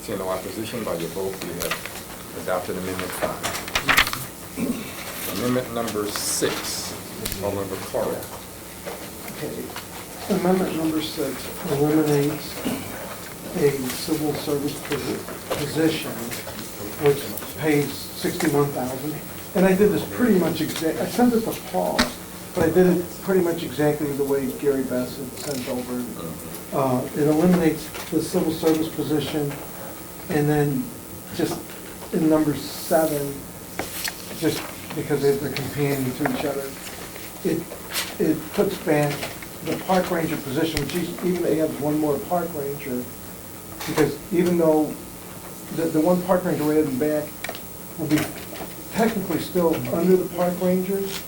Seeing no opposition by your vote, we have adopted amendment 5. Amendment number 6, Alderman Vaccaro. Okay. Amendment number 6 eliminates a civil service position which pays $61,000. And I did this pretty much I sent it to Paul, but I did it pretty much exactly the way Gary Bess had sent over. It eliminates the civil service position, and then just in number 7, just because they're companion to each other, it puts back the park ranger position, which even adds one more park ranger, because even though the one park ranger we're adding back will be technically still under the park rangers,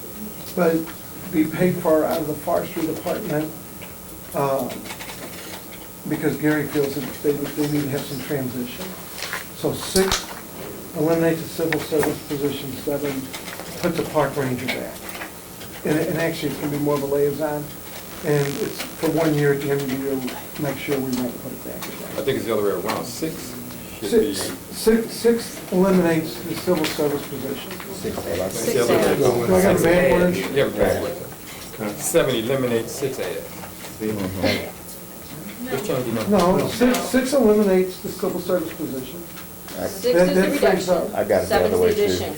but be paid for out of the forestry department, because Gary feels that they need to have some transition. So 6 eliminates the civil service position, 7 puts a park ranger back. And actually, it's going to be more of a liaison, and it's for 1 year. At the end of the year, next year, we won't put it back I again. think it's the other way around. 6 should be... Six eliminates the civil service position. Six Do I got it backwards? You have it backwards. 7 eliminates 6 adds. Just change the number. No, 6 eliminates the civil service position. 6 That- is the that frees reduction. up. I got it the 7 other is way, the too. addition.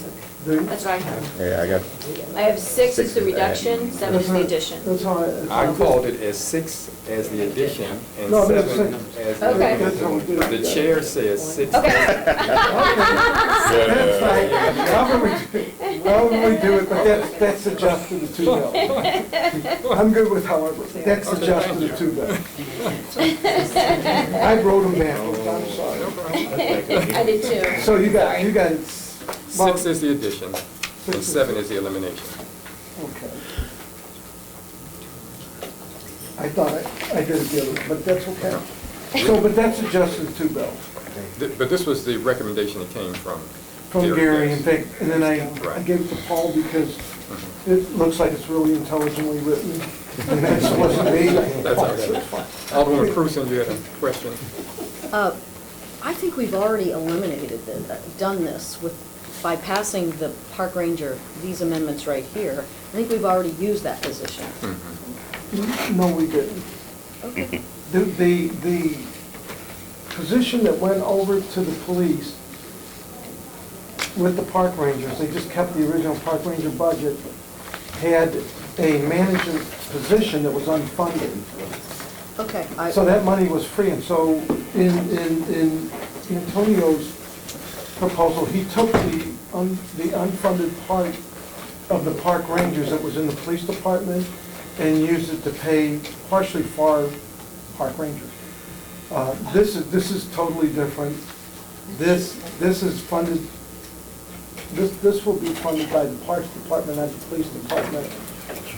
That's what I have. Yeah, I have 6 is the reduction, 7 is the addition. That's how I called it as 6 as the addition and No, that's 7 six. as the... Okay. That's how we do it. The chair says 6. Okay. That's right. However we do it, but that's adjusted to 2 mil. I'm good with however. That's adjusted to 2 mil. I wrote them backwards, I'm sorry. I did too. So you got Sorry. it. 6 is the addition and 7 is the elimination. Okay. I thought I did it the other, but that's okay. So, but that's adjusted too, Bill, But this was the recommendation that came from Gary, in yes. fact, and then I Right. gave it to Paul because it looks like it's really intelligently written. And that wasn't me. That's all right. Alderman Cruzen, you had a question? I think we've already eliminated, done this by passing the park ranger, these amendments right here. I think we've already used that position. No, we didn't. Okay. The position that went over to the police with the park rangers, they just kept the original park ranger budget, had a management position that was unfunded. Okay. So that money was free, and so in Antonio's proposal, he took the unfunded part of the park rangers that was in the police department and used it to pay partially for park rangers. This is totally different. This is funded, this will be funded by the parks department, not the police department.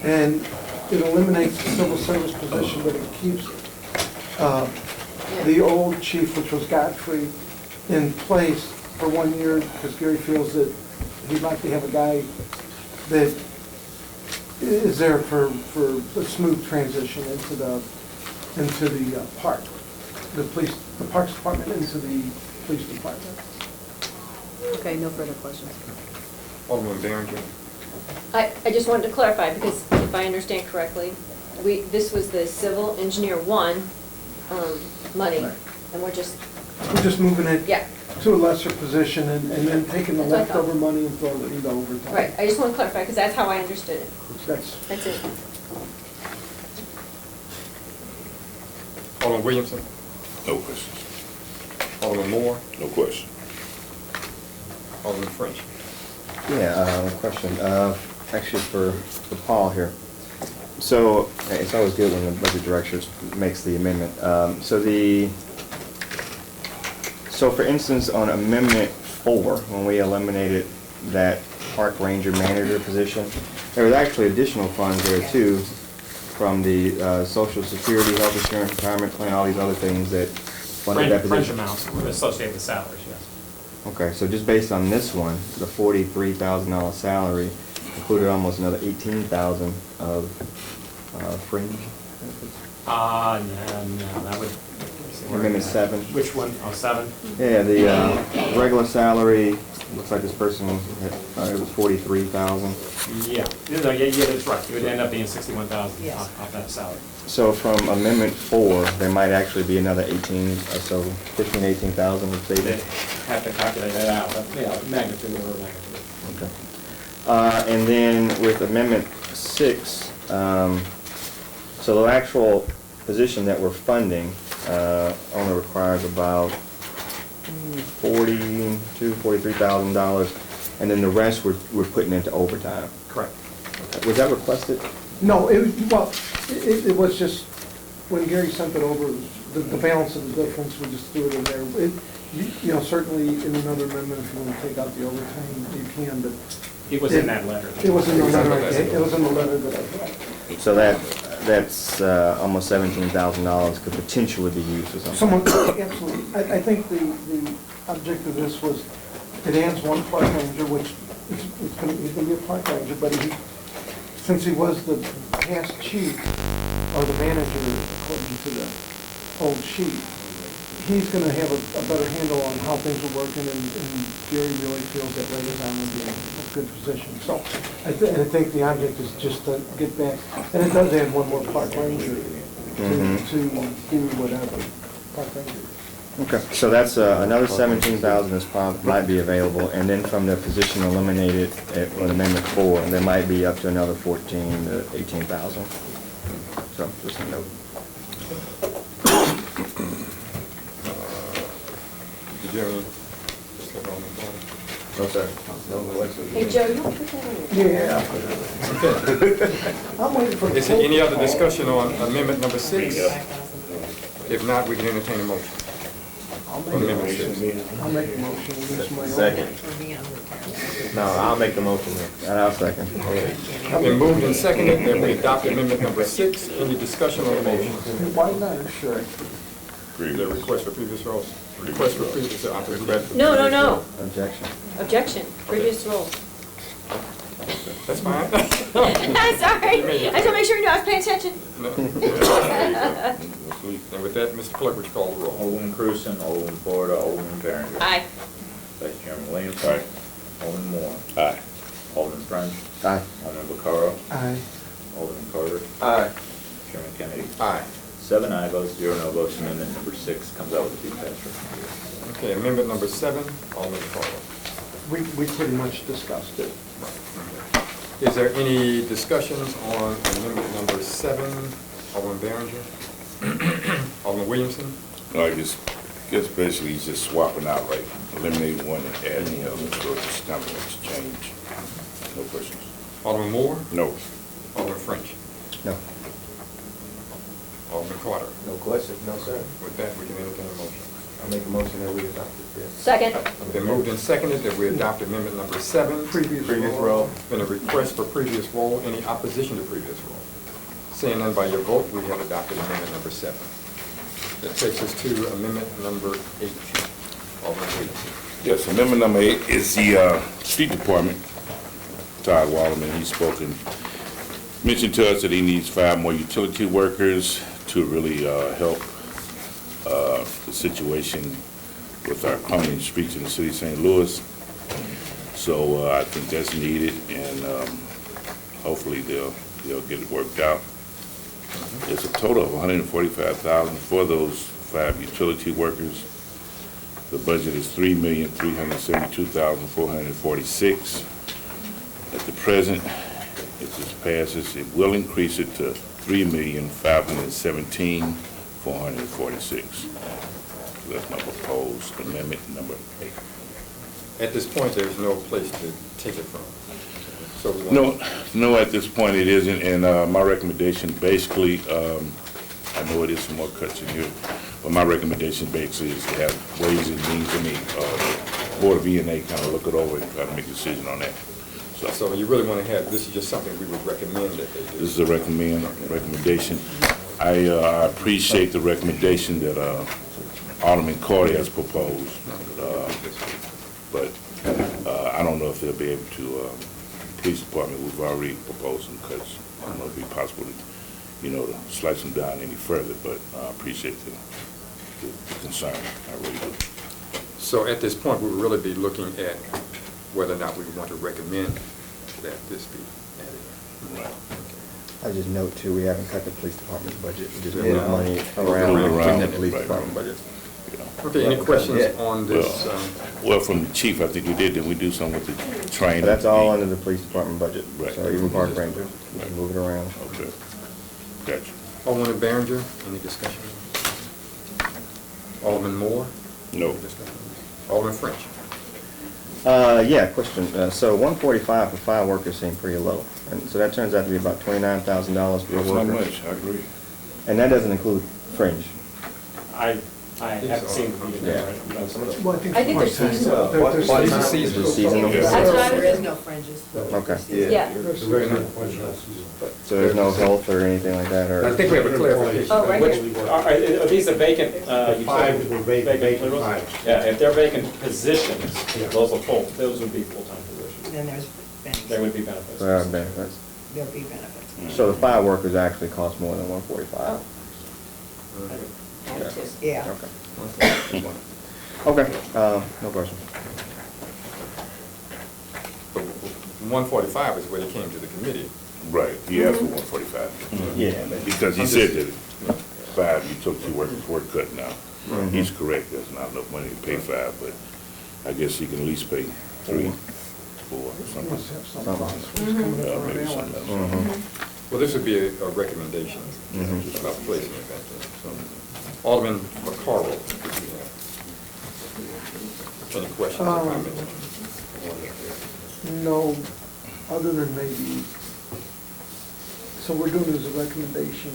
And it eliminates the civil service position, but it keeps the old chief, which was Godfrey, in place for 1 year, because Gary feels that he'd like to have a guy that is there for a smooth transition into the park, the parks department into the police department. Okay, no further questions. Alderman Behringer? I just wanted to clarify, because if I understand correctly, this was the civil engineer one money, and we're just, moving it yeah, to a lesser position and then taking the That's what I thought. leftover money and throwing it into overtime. right, I just want to clarify, because that's how I understood it. That's, That's it. Alderman Williamson? No questions. Alderman Moore? No question. Alderman French? Yeah, question, actually for Paul here. So, it's always good when the budget director makes the amendment. So for instance, on Amendment 4, when we eliminated that park ranger manager position, there was actually additional funds there too, from the Social Security, Health Insurance, Retirement Plan, all these other things that funded that Fringe position. amounts associated with salaries, yes. Okay, so just based on this one, the $43,000 salary included almost another $18,000 of fringe. No, that would. Amendment 7. Which one? Oh, 7? Yeah, the regular salary, looks like this person, had, it was 43,000. Yeah, that's right. It would end up being 61,000 off that salary. So from Amendment 4, there might actually be another 18 or so, 15, 18,000 of They savings. have to calculate that out, but, magnitude or magnitude. Okay. And then with Amendment 6, so the actual position that we're funding only requires about $43,000, and then the rest we're putting into overtime. Correct. Was that requested? no, it was just, when Gary sent it over, the balance of the difference, we just threw it in there. Certainly in another amendment, if you want to take out the overtime, you can, but. It was in that letter. It was in the letter, it was in the letter that I got. So that's almost $17,000 could potentially be used for something. Someone, absolutely. I think the object of this was, it adds one park ranger, which he's gonna be a park ranger, but since he was the past chief, or the manager, according to the old sheet, he's gonna have a better handle on how things are working, and Gary really feels that Liaison will be in a good position. So, I think the object is just to get back, and it does add one more park ranger to do whatever, park ranger. Okay, so that's another 17,000 is might be available, and then from the position eliminated on Amendment 4, there might be up to another 14 to 18,000. So just a note. Did you have any discussion on the phone? No, sir. Hey, Joe, you want to put that on your? Yeah. I'm waiting for. Is there any other discussion on Amendment number 6? If not, we can entertain a motion. I'll make a motion. I'll make a motion. It's my own. Second. No, I'll make the motion then. And I'll second. Been moved and seconded that we adopt Amendment number 6. Any discussion on the motion? Why not? Sure. The request for previous roles. Request for previous, I have to go back to No, no, previous no. role. Objection. Objection, previous roles. That's fine. I'm sorry. I just want to make sure you know I was paying attention. No. And with that, Mr. Clerk, would you call the roll? Alderman Cruzen, Alderman Florida, Alderman Behringer. Aye. Vice Chairman Williamson. Alderman Moore. Aye. Alderman French. Aye. Alderman Vaccaro. Aye. Alderman Carter. Aye. Chairman Kennedy. Aye. 7 aye votes, 0 no votes. Amendment number 6 comes out with a passed recommendation. Okay, amendment number 7, Alderman Carter. We pretty much discussed it. Is there any discussions on amendment number 7, Alderman Behringer? Alderman Williamson? No, I guess basically he's just swapping out, right? Eliminating one and adding the other, so it's not much change. No questions? Alderman Moore? No. Alderman French? No. Alderman Carter? No question, no, sir. With that, we can entertain a motion. I make a motion that we adopt this. Second. Been moved and seconded that we adopt amendment number 7. Previous role. role. Been a request for previous role. Any opposition to previous role? Seeing none by your vote, we have adopted amendment number 7. That takes us to amendment number 8. Alderman Williamson. Yes, amendment number 8 is the street department. Todd Waterman, he's spoken, mentioned to us that he needs 5 more utility workers to really help the situation with our crumbling streets in the city of St. Louis. So I think that's needed, and hopefully they'll get it worked out. It's a total of $145,000 for those 5 utility workers. The budget is $3,372,446. At the present, if this passes, it will increase it to $3,517,446. That's my proposed amendment number 8. At this point, there's no place to take it from. So we want No, at this point it isn't, and my recommendation basically, I know it is some more cuts in here, but my recommendation basically is to have ways and means, Board of E&A kind of look it over and try to make a decision on that. So you really want to have, this is just something we would recommend that they do. This is a recommendation. I appreciate the recommendation that Alderman Carter has proposed, but I don't know if they'll be able to, police department, we've already proposed some cuts. I don't know if it'd be possible to, to slice them down any further, but I appreciate the concern, I really do. So at this point, we would really be looking at whether or not we want to recommend that this be added. Right. I just note too, we haven't cut the police department's budget, we just Yeah. moved money Moved around around, in the police right. department budget. Okay, any questions on this? Well, from the chief, I think we did we do something with the training? That's all under the police department budget, Right. so even park rangers, we can move it around. Okay, gotcha. Alderman Behringer, any discussion? Alderman Moore? No. Alderman French? Yeah, question. So 145 for 5 workers seemed pretty low. And so that turns out to be about $29,000 per That's worker. not much, I agree. And that doesn't include fringe. I haven't seen the meeting Yeah. yet. Right? Some of the- Well, I think. I think they're part-time. seasonal. They're Is it seasonal? That's what I There is was, no fringes. Okay. yeah. So there's no health or anything like that, or? I think we have a clarification. Oh, right Which, here. are these the vacant, Five utility- were vacant, plurals? five. Yeah, if they're vacant positions, Yeah. those are full, those would be full-time positions. Then there's There benefits. would be benefits. There are benefits. There'll be benefits. So the 5 workers actually cost more than 145? Yeah. Okay. Okay, no question. 145 is where they came to the committee. Right, he asked for 145. Yeah. Because he said that 5 utility workers were cut now. He's correct, there's not enough money to pay 5, but I guess he can at least pay 3, 4, something. Must have some funds coming up for Maybe an something allowance. else. Well, this would be a recommendation about placing it back there. So, Alderman Vaccaro, would you have any questions or comments? No, other than maybe, so we're doing this as a recommendation.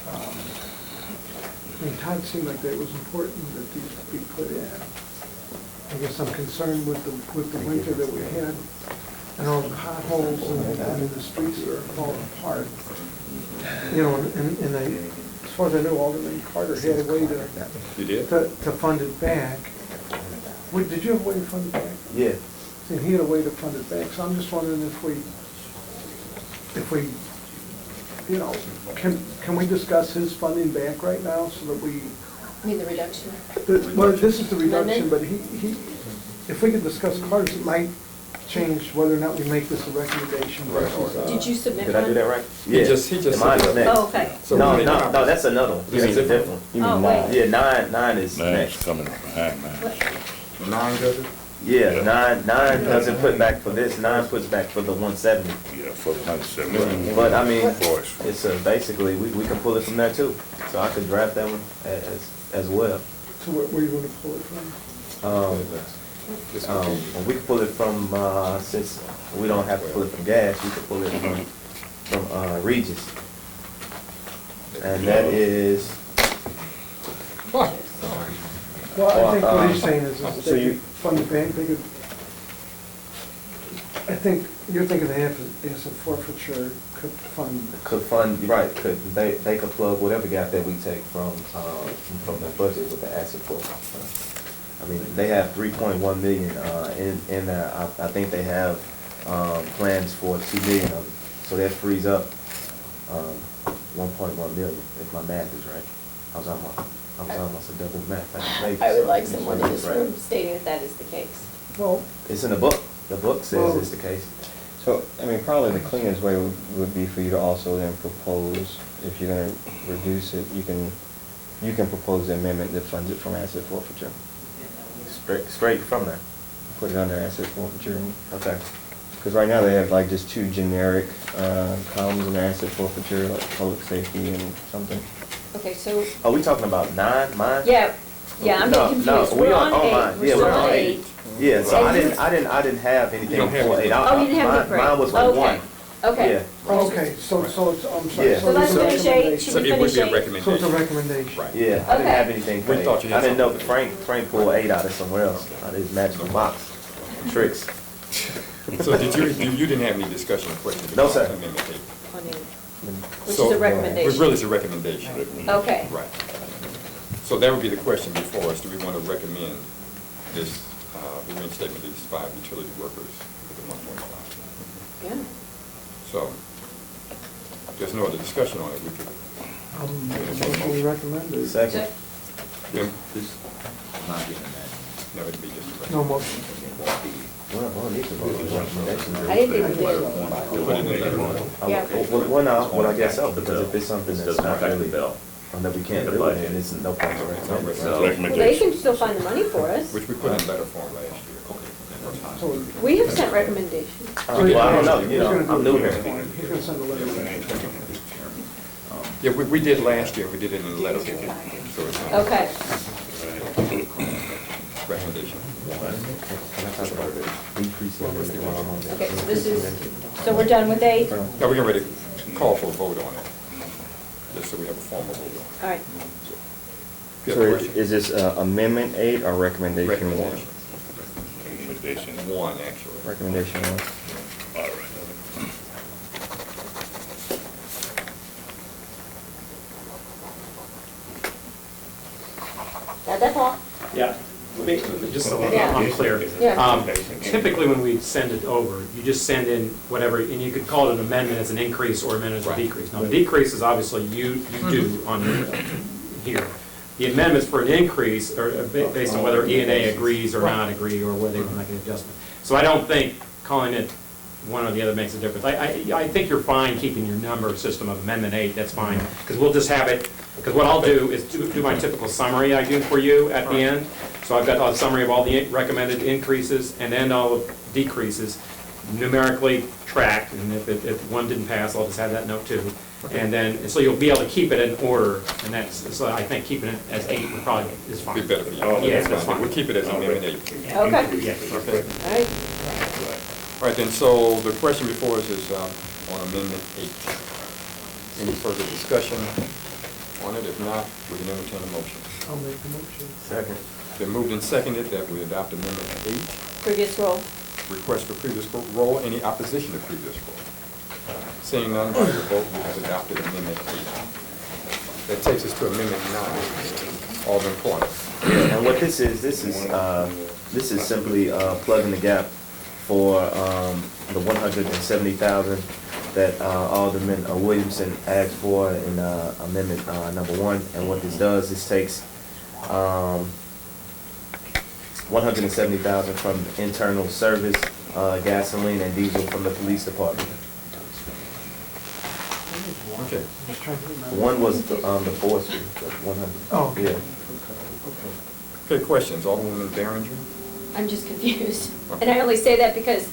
I mean, Todd seemed like that it was important that these be put in. I guess I'm concerned with the winter that we had and all the potholes and the streets that are falling apart. And I far as I know, Alderman Carter had a way You did? to fund it back. Wait, did you have a way to fund it back? Yeah. See, he had a way to fund it back, so I'm just wondering if we, you know, can we discuss his funding back right now so that we, You mean the reduction? well, this is the reduction, Amendment? but if we could discuss Carter's, it might change whether or not we make this a recommendation versus. Did you submit Did I do one? that right? He just Mine said is that. next. Oh, okay. So No, we- no, that's another one. This is a different? different. You mean Oh, nine? wait. Yeah, nine is Nine's next. coming behind mine. 9 does it? Yeah, nine doesn't put back for this, 9 puts back for the 170. Yeah, for 170. But I mean, Voice. it's basically, we can pull it from there too. So I could draft that one as well. So where you gonna pull it from? Well, we can pull it from, since we don't have to pull it from gas, we can pull it from Regis. And that is, Well, I think what he's saying is so they you- could fund the bank, they could, I think, you're thinking the asset forfeiture could fund. they could plug whatever gap that we take from the budget with the asset for. I mean, they have 3.1 million, in there. I think they have, plans for 2 million of it. So that frees up, 1.1 million, if my math is right. I was almost a double math. I would like someone in this Right. room stating that that is the case. Well, It's in the book. The book says it's the case. So, I mean, probably the cleanest way would be for you to also then propose, if you're gonna reduce it, you can propose the amendment that funds it from asset forfeiture. Straight from there. Put it under asset forfeiture. Okay. Because right now they have like just 2 generic columns in their asset forfeiture, like public safety and something. Okay, so, Are we talking about 9, mine? yeah, I'm No, getting no, confused. we We're on on mine. 8, we're Yeah, still we're on on 8. Yeah, so And I you- didn't have You anything don't have for anything. 8. Oh, you didn't have anything for 8. Mine was for Okay. 1. Okay. Yeah. okay, so it's, I'm sorry. Yeah. So let's there's a finish 8, should So we it would finish be a 8? So it's a recommendation. recommendation. Right. Yeah, I didn't Okay. have anything for We 8. thought you had I didn't know something. Frank pulled 8 out of somewhere else, out of his magical box. Tricks. So you didn't have any discussion or questions? No, about sir. Amendment 8? On 8. Which So- is a It recommendation. really is a recommendation. Okay. Right. So that would be the question before us, do we want to recommend this, the reinstatement of these 5 utility workers with the 1.5? Yeah. So, there's no other discussion on it, we could, Motion recommended. Second. then, Not getting that. no, it'd be just a No recommendation. motion. We'll need to vote on recommendations. I didn't think we did. Put it in there. Yeah. Well, I guess so, because if it's something This that's doesn't not affect the really, bill. that we can't The do, budget. then it's no point in recommending. So- Well, they Recommendation. can still find the money for us. Which we put in letter form last year. So We have sent recommendations. Well, I don't know, he's gonna do I'm new it. here. He's gonna send a letter. Yeah, we did last year, we did it in letter form, so it's a Okay. recommendation. Okay, so this is, so we're done with 8? All Now, we're getting ready to call for a vote on it, just so we have a formal vote on it. right. If you So have a question. is this Amendment 8 or Recommendation 1? Recommendation. Recommendation. 1, actually. Recommendation 1. All right. That's all? Yeah, just so Yeah. I'm clear. Yeah. Typically, when we send it over, you just send in whatever, and you could call it an amendment as an increase or amendment as a Right. decrease. Now, the decrease is obviously you do on here. The amendments for an increase are based on whether E and A agrees or not agree, or whether they want to make an adjustment. So I don't think calling it one or the other makes a difference. I think you're fine keeping your number system of Amendment 8, that's fine, because we'll just have it, because what I'll do is do my typical summary I do for you at the end. So I've got a summary of all the recommended increases and then all the decreases numerically tracked, and if one didn't pass, I'll just have that note too. And then, so you'll be able to keep it in order, and so I think keeping it as 8 would probably is fine. Be better for you. Yeah, that's fine. We'll keep it as Amendment 8. Okay. Yeah, Okay. All right. All right, then, so the question before us is on Amendment 8. Any further discussion on it? If not, we can entertain a motion. I'll make the motion. Second. Been moved and seconded that we adopt Amendment 8. Previous roll. Request for previous roll. Any opposition to previous roll? Seeing none, by your vote, we have adopted Amendment 8. That takes us to Amendment 9, Alderman Point. And what this is simply plugging the gap for the 170,000 that Alderman Williamson asked for in Amendment number 1. And what this does, this takes 170,000 from internal service, gasoline and diesel from the police department. Okay. One was the forestry, 100. Oh, okay. Yeah. Okay, questions, Alderwoman Behringer? I'm just confused. And I only say that because,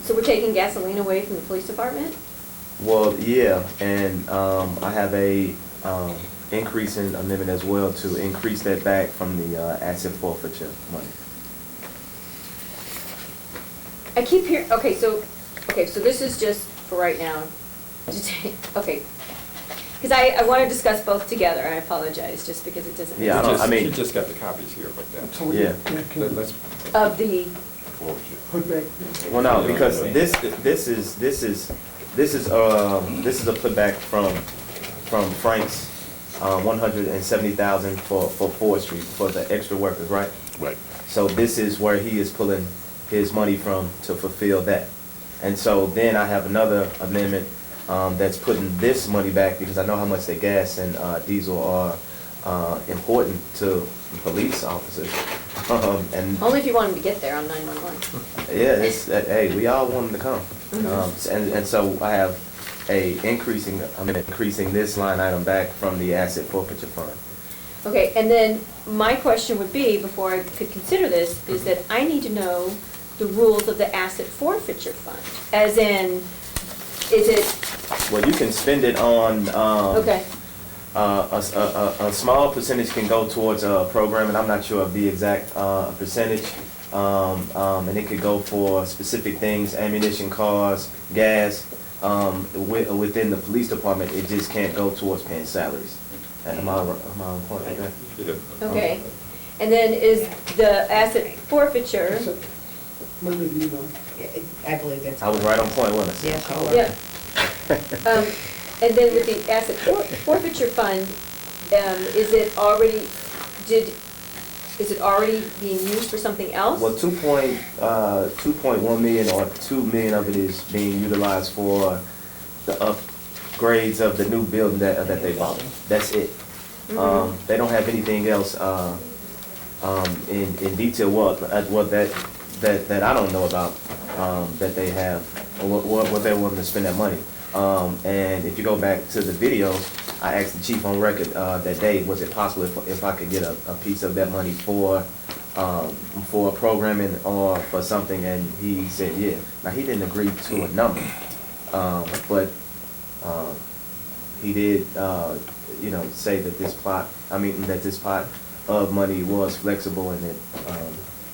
so we're taking gasoline away from the police department? Well, yeah, and I have a increase in amendment as well to increase that back from the asset forfeiture money. I keep hearing, okay, so this is just for right now. Okay. Because I want to discuss both together, I apologize, just because it doesn't. Yeah, I mean- You just got the copies here, but that. So Yeah. Let's, Of the, Put back, Well, no, because this is a putback from Frank's 170,000 for forestry for the extra workers, right? Right. So this is where he is pulling his money from to fulfill that. And so then I have another amendment that's putting this money back because I know how much the gas and diesel are important to police officers. And only if you want them to get there on 911. yeah, it's hey, we all want them to come. And so I have increasing this line item back from the asset forfeiture fund. Okay, and then my question would be, before I could consider this, is that I need to know the rules of the asset forfeiture fund. As in, is it, Well, you can spend it on okay, a small percentage can go towards a program, and I'm not sure of the exact percentage. And it could go for specific things, ammunition, cars, gas. Within the police department, it just can't go towards paying salaries. Am I on point with that? okay. And then is the asset forfeiture, Linda, do you know? I believe that's. I was right on point, wasn't I? Yes, you are. yeah. And then with the asset forfeiture fund, is it already being used for something else? Well, 2.1 million or 2 million of it is being utilized for the upgrades of the new building that they bought. That's it. They don't have anything else in detail. What that I don't know about that they have or what they're willing to spend that money. And if you go back to the video, I asked the chief on record that day, was it possible if I could get a piece of that money for programming or for something, and he said yeah. Now he didn't agree to a number, but he did say that this pot of money was flexible and that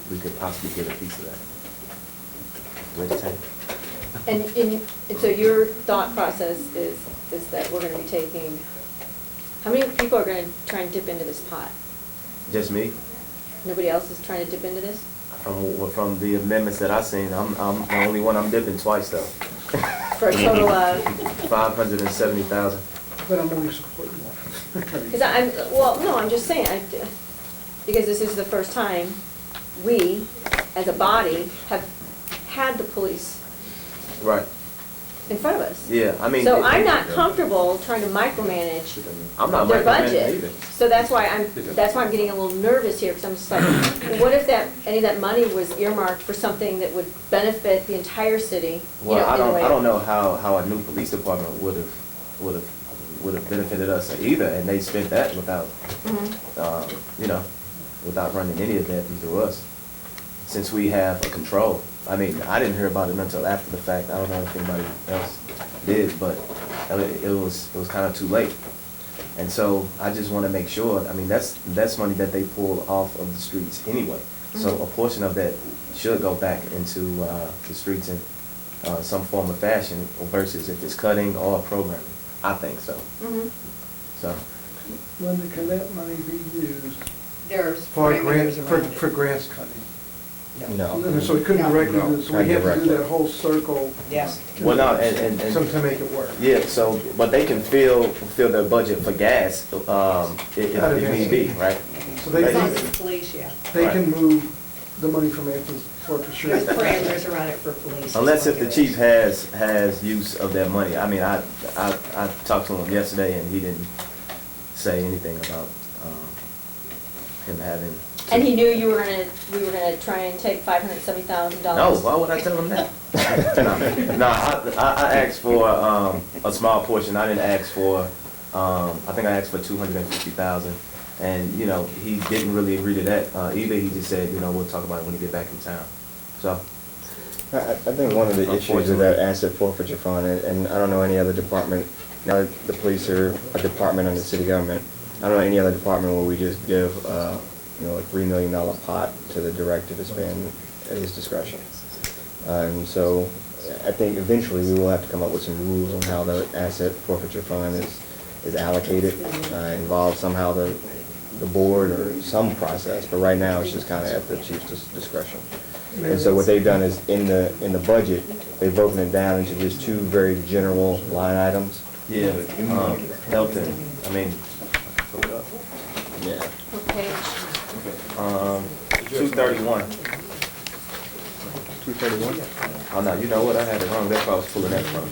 we could possibly get a piece of that. Where's the tape? And so your thought process is that we're gonna be taking, how many people are gonna try and dip into this pot? Just me. Nobody else is trying to dip into this? From the amendments that I've seen, I'm the only one I'm dipping twice though. For a total of? 570,000. But I'm only supporting one. Because I'm just saying, because this is the first time we, as a body, have had the police Right. in front of us. Yeah, I mean. So I'm not comfortable trying to micromanage I'm not their micromanaging either. budget. So that's why I'm getting a little nervous here, because I'm just like, what if any of that money was earmarked for something that would benefit the entire city? Well, in a way? I don't know how a new police department would have benefited us either, and they spent that without, without running any of that through us, since we have a control. I mean, I didn't hear about it until after the fact. I don't know if anybody else did, but it was kind of too late. And so I just want to make sure. I mean, that's money that they pull off of the streets anyway. So a portion of that should go back into the streets in some form of fashion, versus if it's cutting or programming. I think so. So. Linda, can that money be used There's for parameters around it. grants cutting? No. And so we couldn't No. directly do this, so we Not had to do directly. that whole circle Yes. Well, no, and to make it work. yeah, so, but they can fill their budget for gas, if need be, right? So they As long can, as it's police, yeah. they can move the money from Anthony's forfeiture. There's parameters around it for police. Unless if That's the what chief it is. has use of that money. I mean, I talked to him yesterday and he didn't say anything about, him having. And he knew we were gonna try and take $570,000. No, why would I tell him that? No, I asked for, a small portion. I didn't ask for, I think I asked for 250,000. And, you know, he didn't really agree to that, either. He just said, you know, we'll talk about it when he get back in town. So, I think one of the issues with that asset forfeiture fund, and I don't know any other department, now that the police are a department under city government, I don't know any other department where we just give, you know, a $3 million pot to the director to spend at his discretion. And so I think eventually we will have to come up with some rules on how the asset forfeiture fund is allocated, involve somehow the board or some process, but right now it's just kind of at the chief's discretion. And so what they've done is in the budget, they've broken it down into just two very general line items. yeah, health and, I mean, Yeah. Okay. 231. 231? Oh, no, you know what? I had it wrong. That's where I was pulling that from.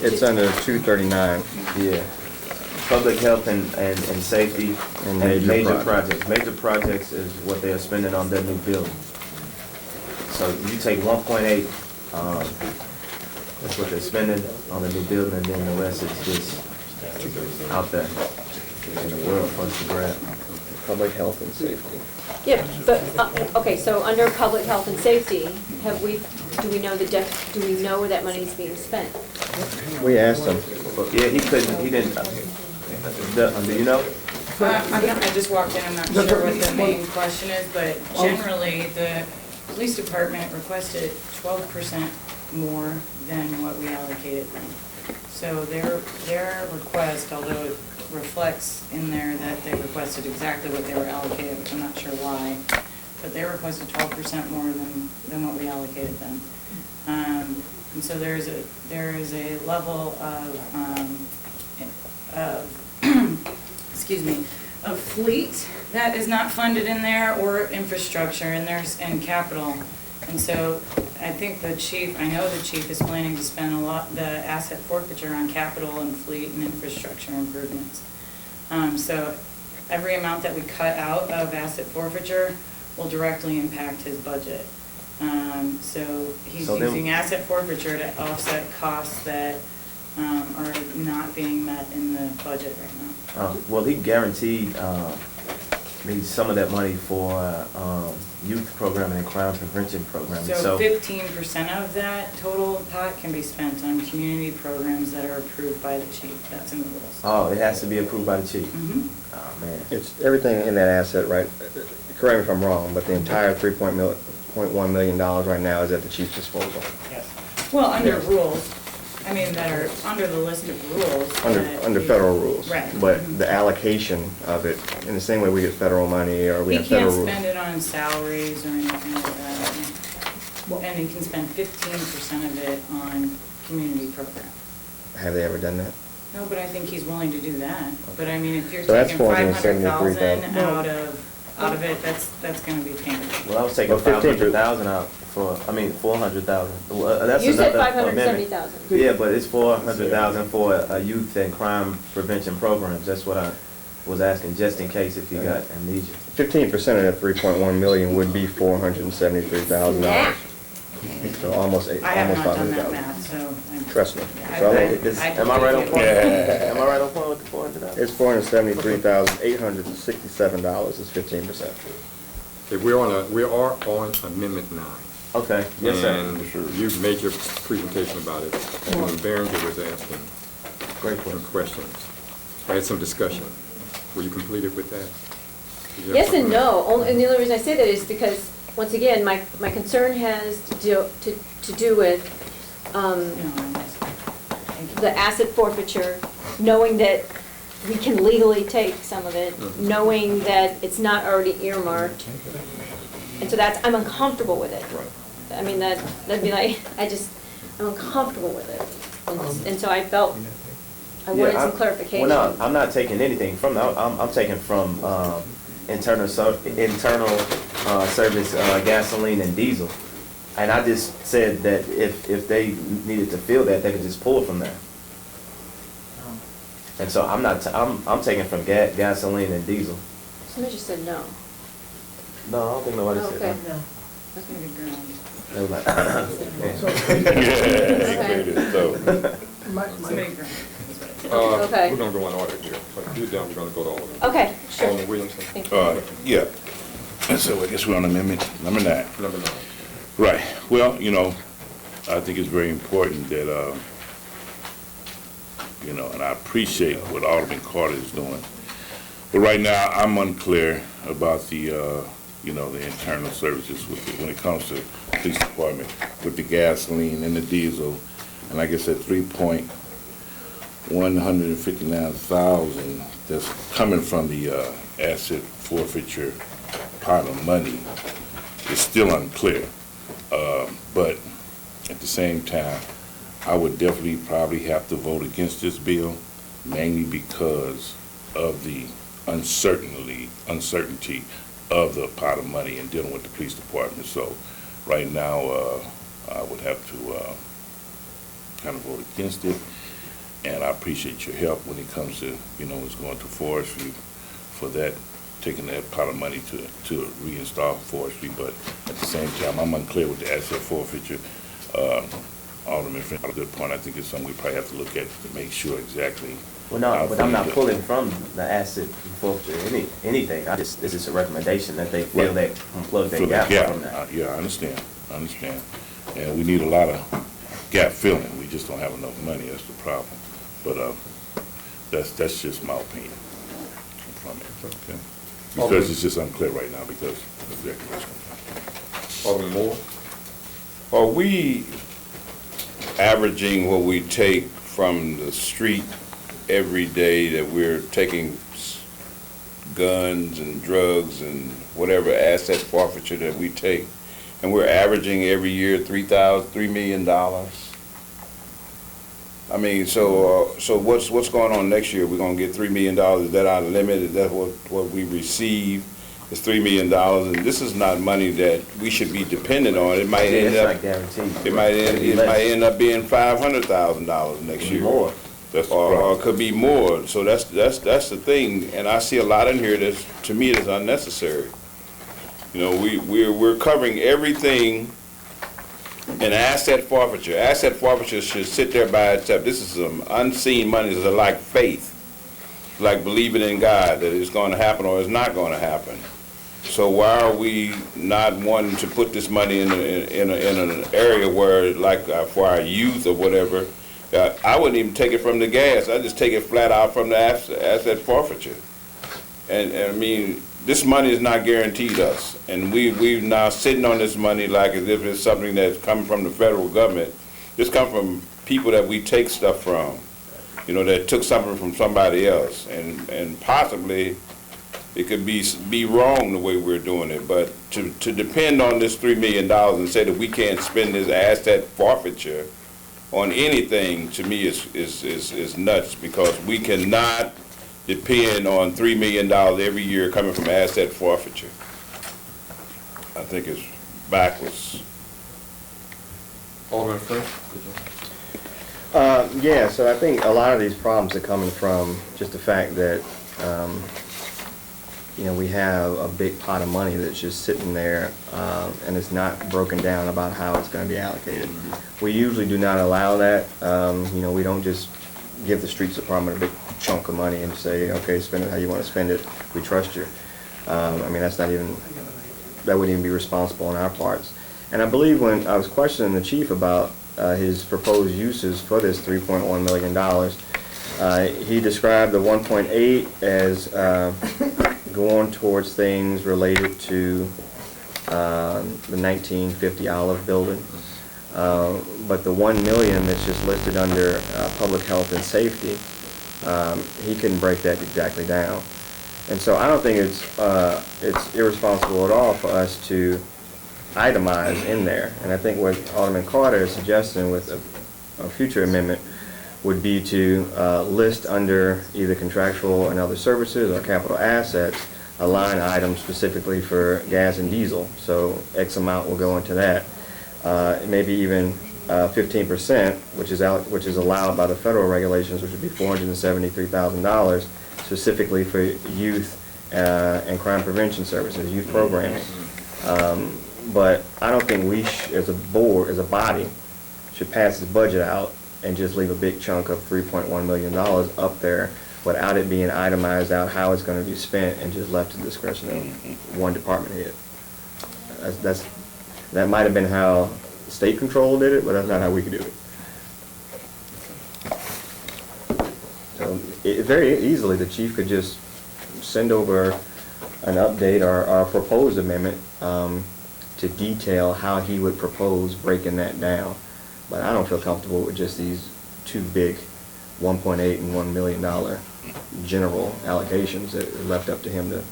It's under 239. Yeah. Public health and safety And and major major projects. Major projects is what they are spending on their new building. So you take 1.8, that's what they're spending on the new building, and then the rest is just out there in the world for us to grab. Public health and safety. Yeah, but, okay, so under public health and safety, do we know where that money is being spent? We asked them. But yeah, he didn't, do you know? I just walked in, I'm not sure what the main question is, but generally, the police department requested 12% more than what we allocated them. So their request, although it reflects in there that they requested exactly what they were allocated, which I'm not sure why, but they requested 12% more than what we allocated them. And so there is a level of excuse me, of fleet that is not funded in there, or infrastructure, and capital. And so I think I know the chief is planning to spend the asset forfeiture on capital and fleet and infrastructure improvements. So every amount that we cut out of asset forfeiture will directly impact his budget. So he's using asset forfeiture to offset costs that are not being met in the budget right now. Well, he guaranteed me some of that money for youth programming and crime prevention programming. So 15% of that total pot can be spent on community programs that are approved by the chief. That's in the rules. Oh, it has to be approved by the chief? Mhm. Oh, man. It's everything in that asset, right? Correct me if I'm wrong, but the entire $3.1 million right now is at the chief's disposal. Yes. Well, under rules, I mean, that are under the list of rules. Under federal rules. Right. But the allocation of it, in the same way we get federal money or we He have federal can't rules. spend it on salaries or anything like that. And he can spend 15% of it on community program. Have they ever done that? No, but I think he's willing to do that. But I mean, if you're So that's taking 473,000. 500,000 out of it, that's gonna be painful. Well, I was taking Well, 500,000 out for, 400,000. Well, that's You said another amendment. 570,000. Yeah, but it's 400,000 for youth and crime prevention programs. That's what I was asking, just in case if you got amnesia. 15% of that 3.1 million would be $473,000. So almost I have not done that 500,000. math, so. Trust me. I- So Am I right on point? Yeah. Am I right on point with the 400,000? It's $473,867 is 15%. Okay, we are on Amendment 9. Okay, yes, sir. And you've made your presentation about it. And when Behringer was asking Great some question. questions, I had some discussion. Were you completed with that? Did you have Yes and something? no, and the only reason I say that is because, once again, my concern has to do with No, I'm just- thank you. the asset forfeiture, knowing that we can legally take some of it, knowing that it's not already earmarked. And so I'm uncomfortable with it. I mean, that'd be like, I'm uncomfortable with it. And so I felt, I wanted some clarification. Well, no, I'm not taking anything from that. I'm taking from internal service gasoline and diesel. And I just said that if they needed to fill that, they could just pull it from there. And so I'm taking from gasoline and diesel. Somebody just said no. No, I don't think nobody Okay. said that. No. That's gonna be good. They was like, Somebody agree. Okay. We're gonna go in order here. When you do that, we're gonna go to Alderman. Okay, sure. Alderman Williamson. Thank you. Yeah. And so I guess we're on amendment number 9. Number 9. Right. Well, I think it's very important that, and I appreciate what Alderman Carter is doing. But right now, I'm unclear about the internal services when it comes to police department with the gasoline and the diesel. And like I said, 3,159,000 that's coming from the asset forfeiture pot of money is still unclear. But at the same time, I would definitely probably have to vote against this bill, mainly because of the uncertainty of the pot of money and dealing with the police department. So right now, I would have to kind of vote against it. And I appreciate your help when it comes to, it's going to forestry for that, taking that pot of money to reinstall forestry. But at the same time, I'm unclear with the asset forfeiture. Alderman Friend had a good point. I think it's something we probably have to look at to make sure exactly. well, no, but I'm not pulling from the asset forfeiture anything. This is a recommendation that they feel Right. that plug that Fill gap from that. Yeah, I understand. And we need a lot of gap filling. We just don't have enough money. That's the problem. But that's just my opinion from it. Okay. Because it's just unclear right now because of the executive. Alderman Moore? Are we averaging what we take from the street every day, that we're taking guns and drugs and whatever asset forfeiture that we take, and we're averaging every year $3 million? I mean, so what's going on next year? We're gonna get $3 million. Is that our limit? Is that what we receive? It's $3 million, and this is not money that we should be dependent on. It might end up. It's not guaranteed. It might end up being $500,000 next year. More. That's the Or problem. it could be more. So that's the thing, and I see a lot in here that's, to me, that's unnecessary. We're covering everything in asset forfeiture. Asset forfeiture should sit there by itself. This is some unseen money. It's like faith, like believing in God that it's going to happen or it's not going to happen. So why are we not wanting to put this money in an area where, like for our youth or whatever? I wouldn't even take it from the gas. I just take it flat out from the asset forfeiture. And I mean, this money is not guaranteed us, and we're now sitting on this money like as if it's something that's coming from the federal government. This comes from people that we take stuff from, that took something from somebody else, and possibly it could be wrong the way we're doing it. But to depend on this $3 million and say that we can't spend this asset forfeiture on anything, to me is nuts, because we cannot depend on $3 million every year coming from asset forfeiture. I think it's backwards. Alderman Friend? Yeah, so I think a lot of these problems are coming from just the fact that, we have a big pot of money that's just sitting there, and it's not broken down about how it's going to be allocated. We usually do not allow that. We don't just give the streets department a big chunk of money and say, okay, spend it how you want to spend it. We trust you. I mean, that wouldn't even be responsible on our parts. And I believe when I was questioning the chief about his proposed uses for this $3.1 million, he described the 1.8 as going towards things related to the 1950 Olive building. But the $1 million that's just listed under public health and safety he couldn't break that exactly down. And so I don't think it's irresponsible at all for us to itemize in there. And I think what Alderman Carter is suggesting with a future amendment would be to list under either contractual and other services or capital assets a line item specifically for gas and diesel. So X amount will go into that. Maybe even 15%, which is allowed by the federal regulations, which would be $473,000 specifically for youth and crime prevention services, youth programming. But I don't think we, as a board, as a body, should pass this budget out and just leave a big chunk of $3.1 million up there without it being itemized out how it's going to be spent and just left to the discretion of one department head. That might have been how state control did it, but that's not how we could do it. So very easily, the chief could just send over an update or a proposed amendment to detail how he would propose breaking that down. But I don't feel comfortable with just these two big $1.8 and $1 million general allocations that are left up to him to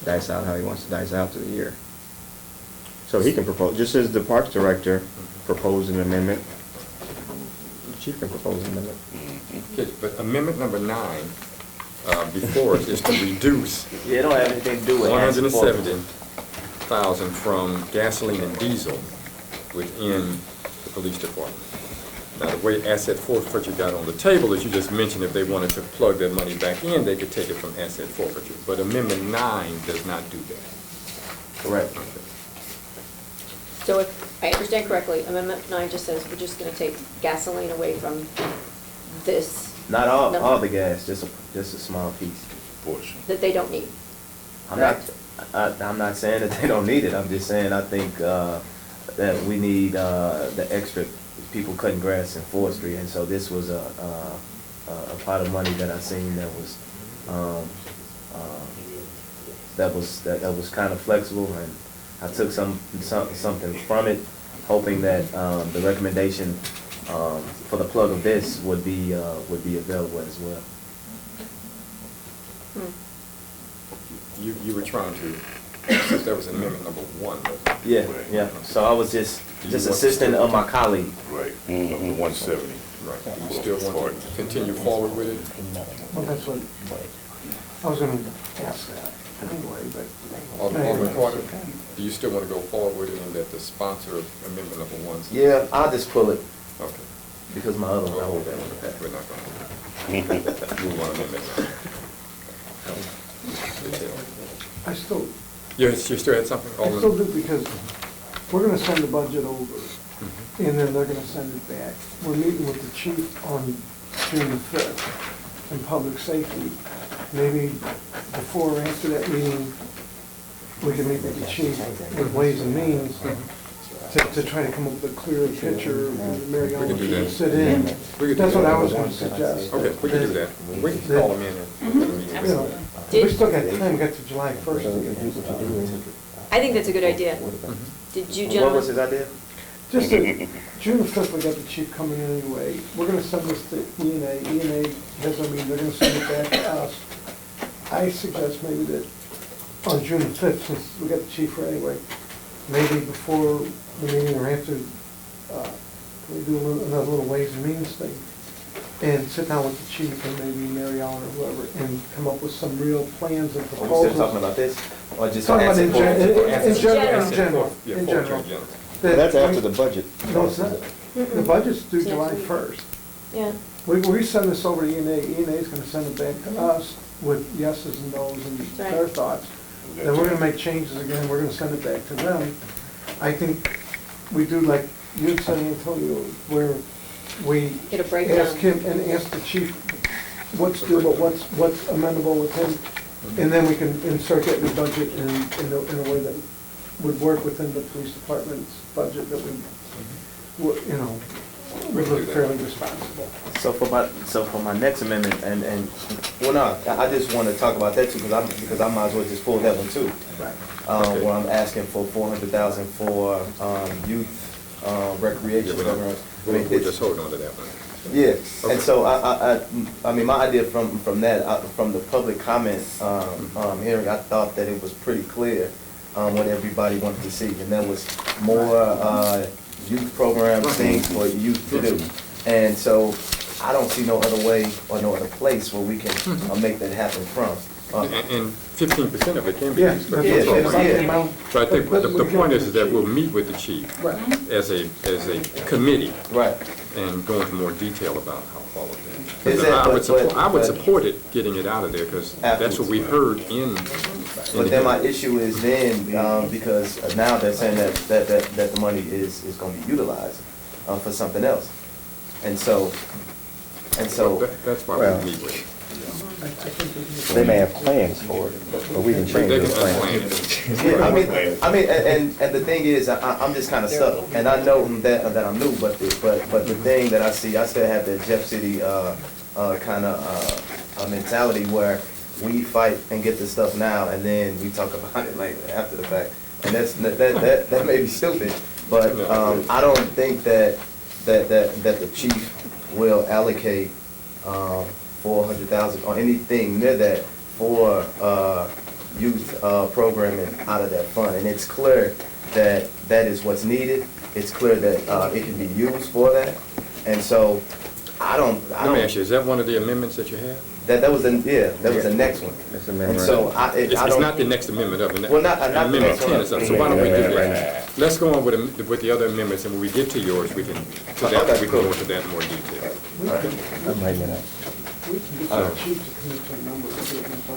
dice out how he wants to dice out through the year. So he can propose, just as the Parks Director proposed an amendment, the chief can propose an amendment. Okay, but amendment number 9 before it is to reduce Yeah, it don't have anything to do with $170,000 from gasoline and diesel within the police department. Now, the way asset forfeiture got on the table is you just mentioned if they wanted to plug that money back in, they could take it from asset forfeiture. But amendment 9 does not do that. Correct. Okay. So if I understand correctly, Amendment 9 just says we're just gonna take gasoline away from this. Not all number the gas, just a small piece. Portion. that they don't need. I'm not saying that they don't need it. I'm just saying I think that we need the extra people cutting grass in forestry, and so this was a pot of money that I seen that was kind of flexible, and I took something from it, hoping that the recommendation for the plug of this would be available as well. You were trying to, since that was amendment number 1. Yeah. So I was just assistant of my colleague. Right, up to 170. Right. You still want to continue forward with it? Well, that's what, I was gonna ask that anyway, but. Alderman Carter, do you still want to go forward with it and that the sponsor of amendment number 1? Yeah, I'll just pull it Okay. because my other one, I hold that one back. We're not going to move on amendment 9. I still, You still had something, I still Alderman? do, because we're gonna send the budget over, and then they're gonna send it back. We're meeting with the chief on June the 5th in public safety. Maybe before or after that meeting, we can meet with the chief with Ways and Means to try to come up with a clearer picture, and Mary We Ellen can do that. can sit in. We could do That's what that. I was gonna suggest. Okay, we can do that. We can call them in and let them meet. You know, we still got time, we got to July 1st to get this. I think that's a good idea. Did you What was gentlemen? his idea? Just that, June the 5th, we got the chief coming in anyway. We're gonna send this to E&A. E&A has, they're gonna send it back to us. I suggest maybe that on June the 5th, since we got the chief here anyway, maybe before the meeting or after, we do another little Ways and Means thing. And sit down with the chief and maybe Mary Ellen or whoever, and come up with some real plans and Are we proposals. still talking about this? Or just Talking about in asset general. Yeah, In forfeiture general. in general. Well, that's after the budget. No, it's not. The budget's due July 1st. Yeah, We send this over to E&A. E&A's gonna send it back to us with yeses and nos and Right. their thoughts. Then we're gonna make changes again, we're gonna send it back to them. I think we do like you said, Antonio, where we Get a breakdown. ask him and ask the chief what's doable, what's amendable with him, and then we can insert it in the budget in a way that would work within the police department's budget that would, would look fairly responsible. So for my next amendment, well, no, I just want to talk about that too, because I might as well just pull that one too. Right. Where I'm asking for $400,000 for youth recreation programs. We'll just hold on to that one. Yeah, and so I mean, my idea from that, from the public comment hearing, I thought that it was pretty clear what everybody wanted to see, and that was more youth programs, things for youth to do. And so I don't see no other way or no other place where we can make that happen from. And 15% of it can be Yeah, used. yeah. So I think the point is that we'll meet with the chief as a committee. Right. And go into more detail about how all of that. Is that- I would but- support it, getting it out of there, because that's what we heard in. But then my issue is then, because now they're saying that the money is gonna be utilized for something else. And so, That's why Well, we meet with it. They may have plans for it, but we can change They those can plans. yeah, I mean, and the thing is, I'm just kind of subtle, and I know that I'm new, but the thing that I see, I still have that Jeff City kind of mentality where we fight and get the stuff now, and then we talk about it later after the fact, and that may be stupid, but I don't think that the chief will allocate 400,000 or anything near that for youth programming out of that fund. And it's clear that that is what's needed. It's clear that it can be used for that. And so I don't. Let me ask you, is that one of the amendments that you have? That was the next one. That's And so It's I don't. not the next amendment up. Well, not the Amendment next 10 one. is up, so why don't we do that? Let's go on with the other amendments, and when we get to yours, we can, to that, Okay, we can cool. go into that in more detail. I'm writing it up. We can get the chief to commit to a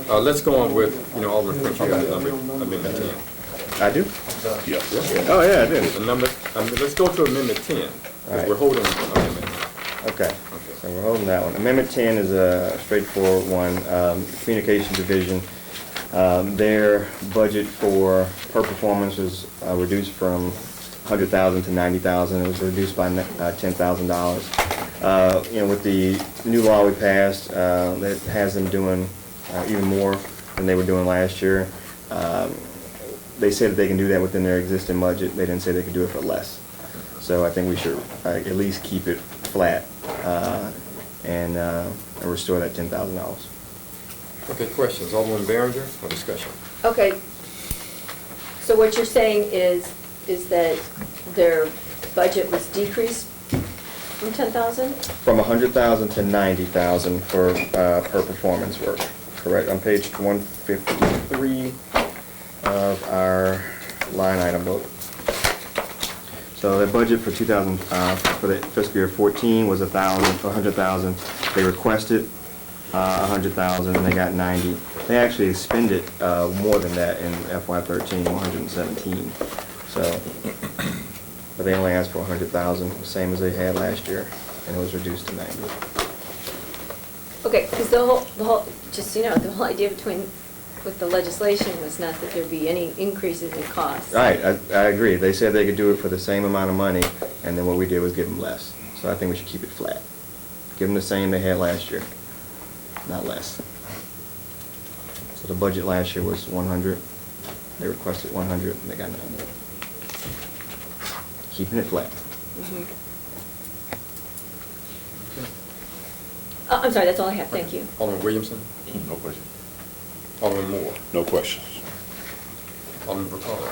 number. Let's go on with, Alderman French, you got amendment 10. I do? Yeah. Oh, yeah, I do. Let's go to amendment 10, All because right. we're holding amendment. Okay, so we're holding that one. Amendment 10 is a straightforward one. Communication Division, their budget per performance was reduced from 100,000 to 90,000. It was reduced by $10,000. With the new law we passed, that has them doing even more than they were doing last year. They said that they can do that within their existing budget. They didn't say they could do it for less. So I think we should at least keep it flat and restore that $10,000. Okay, questions, Alderman Behringer, or discussion? Okay. So what you're saying is that their budget was decreased from 10,000? From 100,000 to 90,000 for per performance work. Correct. On page 153 of our line item book. So the budget for for the fiscal year 14 was 100,000. They requested 100,000, and they got 90. They actually expended more than that in FY13, 117. So, but they only asked for 100,000, same as they had last year, and it was reduced to 90. Okay, because the whole, just so you know, the whole idea with the legislation was not that there'd be any increases in costs. Right, I agree. They said they could do it for the same amount of money, and then what we did was give them less. So I think we should keep it flat. Give them the same they had last year, not less. So the budget last year was 100. They requested 100, and they got 90. Keeping it flat. Oh, I'm sorry, that's all I have, thank you. Alderman Williamson? No question. Alderman Moore? No questions. Alderman Bertolo?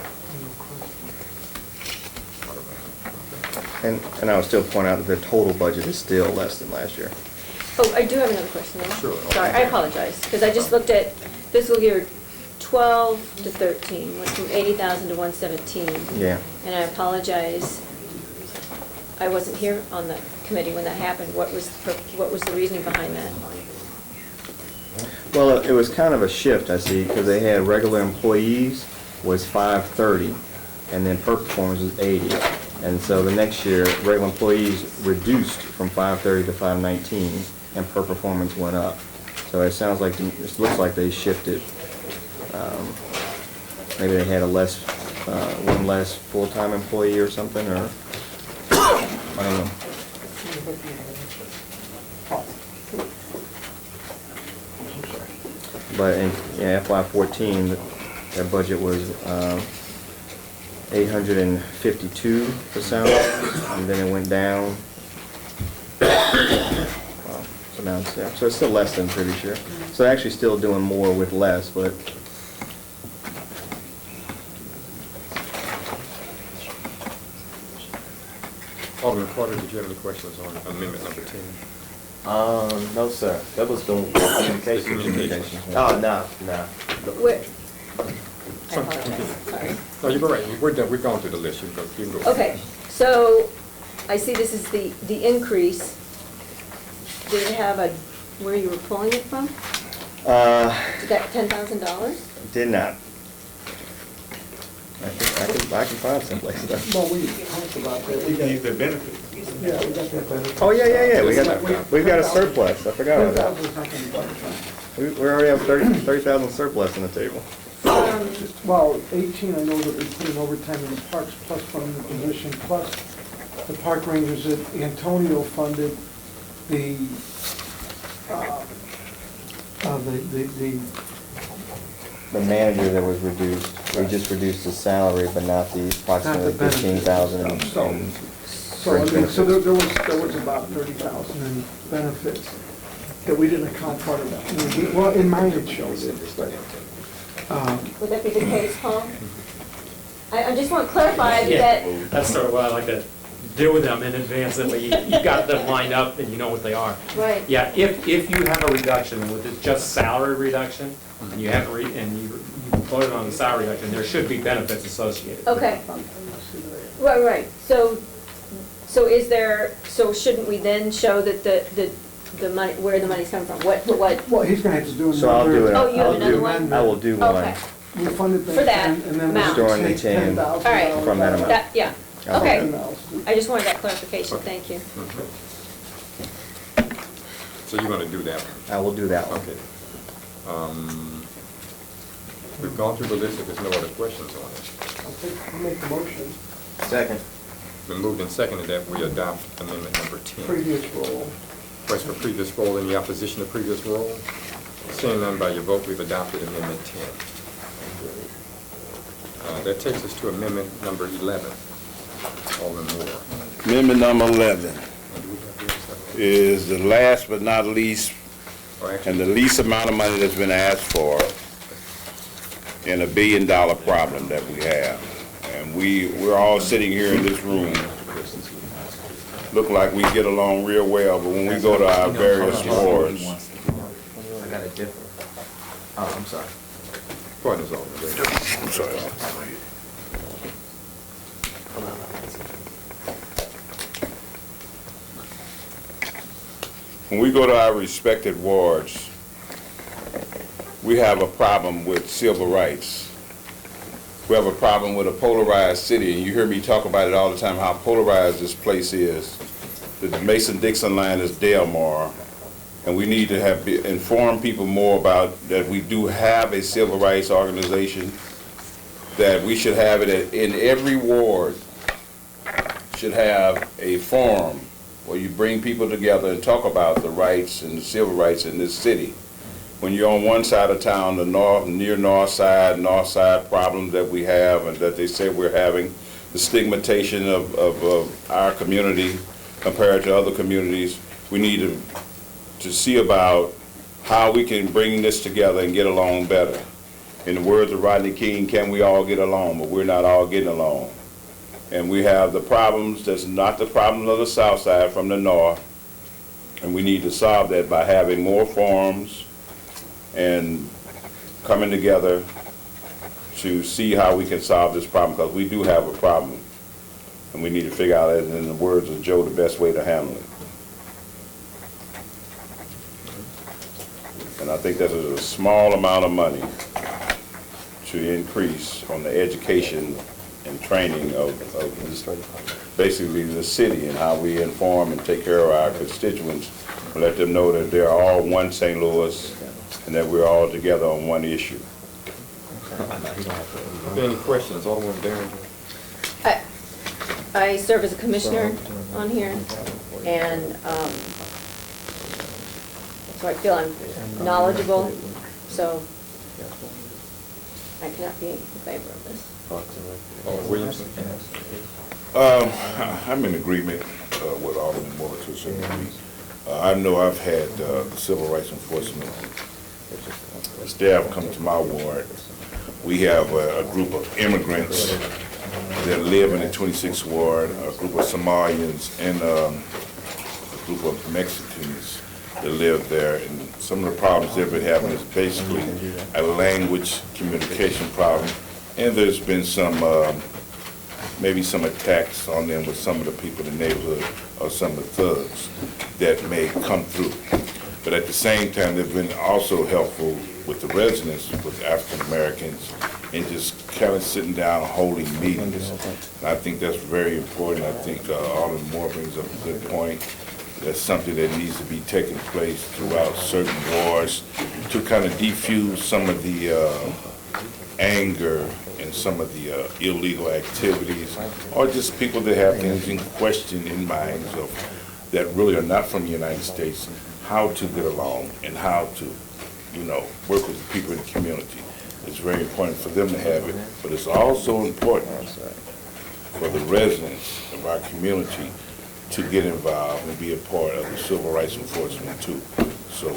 And I would still point out that the total budget is still less than last year. Oh, I do have another question though. Sure. Sorry, I apologize, because I just looked at fiscal year 12 to 13, went from 80,000 to 117. Yeah. And I apologize, I wasn't here on the committee when that happened. What was the reasoning behind that? Well, it was kind of a shift, I see, because they had regular employees was 530, and then per performance was 80. And so the next year, regular employees reduced from 530 to 519, and per performance went up. So it sounds like, it looks like they shifted. Maybe they had one less full-time employee or something, or I don't know. But in FY14, their budget was 852 for salaries, and then it went down Well, so now it's, yeah, so it's still less than previous year. So they're actually still doing more with less, but Alderman Carter, did you have any questions on amendment number 10? No, sir. That was the communication. Communication. Oh, no. Where? I apologize, sorry. No, you go right. We're done. We've gone through the list. You can go. Okay, so I see this is the increase. Did it have a, where you were pulling it from? Is that $10,000? did not. I can find someplace. Well, we talked about that. We got The benefit. Yeah, we got that benefit. Oh, yeah. We've got a surplus. I forgot about that. We already have 30,000 surplus on the table. Well, 18, I know that we put in overtime in the parks, plus from the position, plus the park rangers that Antonio funded, the The manager that was reduced, we just reduced his salary, but not the approximately Not the benefits. 15,000 in So, I fringe mean, so benefits. there was about 30,000 in benefits that we didn't account part of that. Well, in mine it shows it, but, Would that be the case, Paul? I just want to clarify that, That's sort of what I like to do with them in advance, that way you got them lined up and you know what they are. right, Yeah, if you have a reduction with it, just salary reduction, and you have, and you voted on the salary reduction, there should be benefits associated. okay. Right, so is there, so shouldn't we then show that the money, where the money's coming from? well, he's gonna have to do So I'll do it. another. Oh, you have another one? I will do one. Okay, We funded For that and then amount. we'll Storing the take 10 $10,000 all right. from that amount. That, yeah, I'll okay. Something else. I just wanted that clarification, thank you. So you're going to do that one? I will do that one. Okay. We've gone through the list. If there's no other questions on it. I'll make the motion, Second. Been moved and seconded that we adopt amendment number 10. previous role. Request for previous roll. Any opposition to previous roll? Seeing none by your vote, we've adopted amendment 10. That takes us to amendment number 11. Alderman Moore. Amendment number 11 And do we have this? is the last but not least, Or and actually, the least amount of money that's been asked for in a $1 billion problem that we have. And we're all sitting here in this room, look like we get along real well, but when we go to our various wards, I got a different. Oh, I'm sorry. go ahead, Ms. Alderman. I'm sorry. When we go to our respected wards, we have a problem with civil rights. We have a problem with a polarized city, and you hear me talk about it all the time, how polarized this place is. The Mason-Dixon line is Delmar, and we need to have inform people more about that we do have a civil rights organization, that we should have it in every ward, should have a forum where you bring people together and talk about the rights and the civil rights in this city. When you're on one side of town, the near north side problems that we have and that they say we're having, the stigmatization of our community compared to other communities, we need to see about how we can bring this together and get along better. In the words of Rodney King, can we all get along? But we're not all getting along. And we have the problems that's not the problems of the south side from the north, and we need to solve that by having more forums and coming together to see how we can solve this problem, because we do have a problem, and we need to figure out, in the words of Joe, the best way to handle it. And I think that is a small amount of money to increase on the education and training of basically the city, and how we inform and take care of our constituents, and let them know that they're all one St. Louis and that we're all together on one issue. any questions? Alderman Derringer. I serve as a commissioner on here, and so I feel I'm knowledgeable, so I cannot be in favor of this. Alderman Williamson. I'm in agreement. with Alderman Moore to a certain degree. I know I've had the civil rights enforcement staff come to my ward. We have a group of immigrants that live in the 26th ward, a group of Somalians, and a group of Mexicans that live there. And some of the problems they've been having is basically a language communication problem. And there's been some, maybe some attacks on them with some of the people in the neighborhood or some of the thugs that may come through. But at the same time, they've been also helpful with the residents, with African Americans, and just kind of sitting down holding meetings. And I think that's very important. I think Alderman Moore brings up a good point. That's something that needs to be taking place throughout certain wars to kind of defuse some of the anger and some of the illegal activities, or just people that have things in question in minds of that really are not from the United States, how to get along and how to, work with the people in the community. It's very important for them to have it, but it's also important for the residents of our community to get involved and be a part of the civil rights enforcement too. So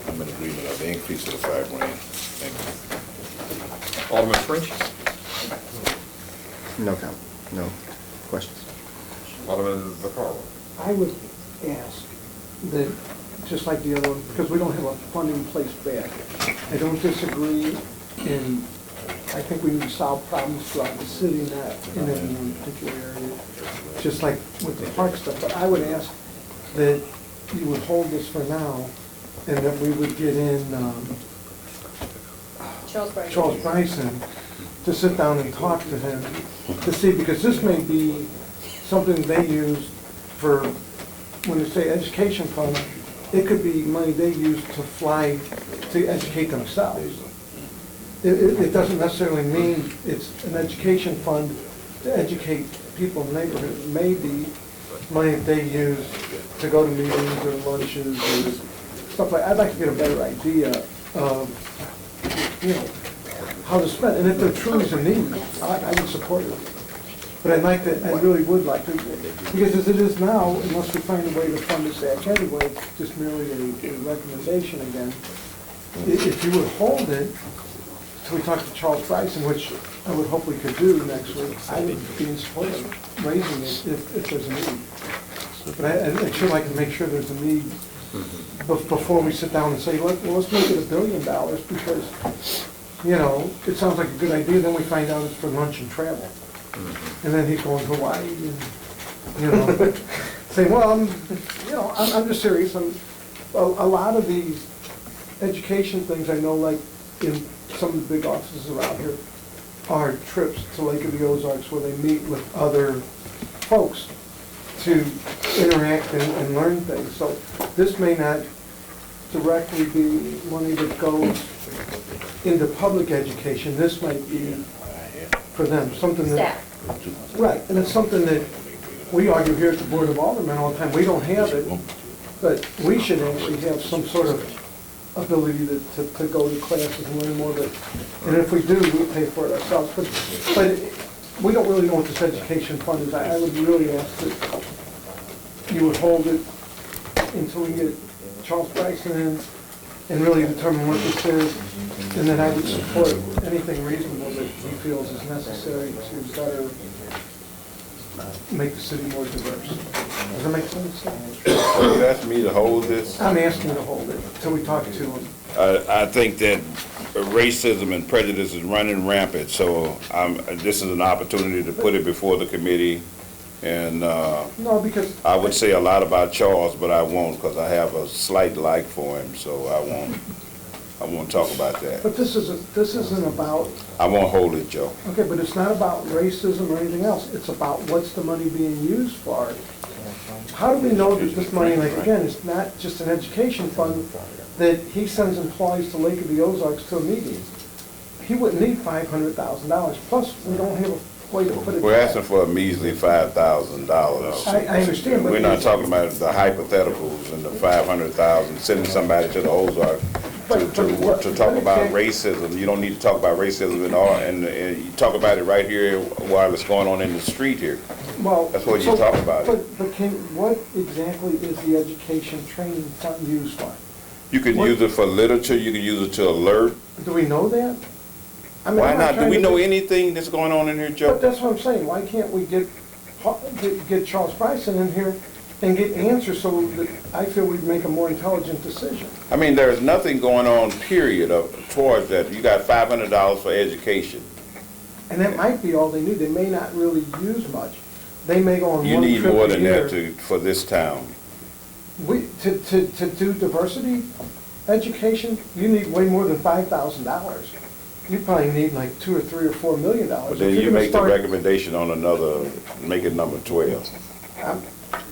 I'm in agreement of the increase of the $5 grand. Thank you. Alderman French? No comment, no questions. Alderman Vaccaro? I would ask that, just like the other one, because we don't have a funding place back, I don't disagree, and I think we need to solve problems throughout the city, not in any one particular area, just like with the park stuff. But I would ask that you would hold this for now, and that we would get in Charles Bryson to sit down and talk to him, to see, because this may be something they use for, when you say education fund, it could be money they use to fly, to educate themselves. It doesn't necessarily mean it's an education fund to educate people in the neighborhood. It may be money that they use to go to meetings or lunches or stuff like, I'd like to get a better idea of, how to spend. And if there truly is a need, I would support it. But I really would like to, because as it is now, unless we find a way to fund this back anyway, it's just merely a recommendation again. If you would hold it, till we talk to Charles Bryson, which I would hope we could do next week, I would be in support of raising it if there's a need. But I'd sure like to make sure there's a need before we sit down and say, well, let's make it $1 billion, because, it sounds like a good idea, then we find out it's for lunch and travel. And then he's going to Hawaii and, saying, well, I'm just serious. A lot of these education things, I know, like in some of the big offices around here, are trips to Lake of the Ozarks where they meet with other folks to interact and learn things. So this may not directly be money that goes into public education. This might be for them, something that, right, and it's something that we argue here at the Board of Aldermen all the time. We don't have it, but we should actually have some sort of ability to go to classes and learn more. But and if we do, we pay for it ourselves. But we don't really know what this education fund is. I would really ask that you would hold it until we get Charles Bryson in and really determine what this is, and then I would support anything reasonable that he feels is necessary to better make the city more diverse. Does that make sense? You asked me to hold this? I'm asking you to hold it until we talk to him. I think that racism and prejudice is running rampant, so this is an opportunity to put it before the committee. And No, because I would say a lot about Charles, but I won't, because I have a slight like for him, so I won't talk about that. But this isn't about, I won't hold it, Joe. okay, but it's not about racism or anything else. It's about what's the money being used for. How do we know that this money, like, again, it's not just an education fund, that he sends employees to Lake of the Ozarks to a meeting? He wouldn't need $500,000. Plus, we don't have a way to put it. We're asking for a measly $5,000. I understand, but We're not talking about the hypotheticals and the 500,000, sending somebody to the Ozarks to talk about racism. You don't need to talk about racism and all, and you talk about it right here while it's going on in the street here. Well. That's what you so- talk about. But what exactly is the education training fund used for? You can What- use it for literature, you can use it to alert. Do we know that? I mean, Why I'm not? Do trying we to know be- anything that's going on in here, Joe? But that's what I'm saying, why can't we get Charles Bryson in here and get answers so that I feel we'd make a more intelligent decision? I mean, there's nothing going on, period, towards that. You got $500 for education. And that might be all they need, they may not really use much. They may go on You one need trip more a than year. that for this town. To do diversity education, you need way more than $5,000. You probably need like $2 or $3 or $4 million. But If then you're you gonna make the start- recommendation on another, make it number 12.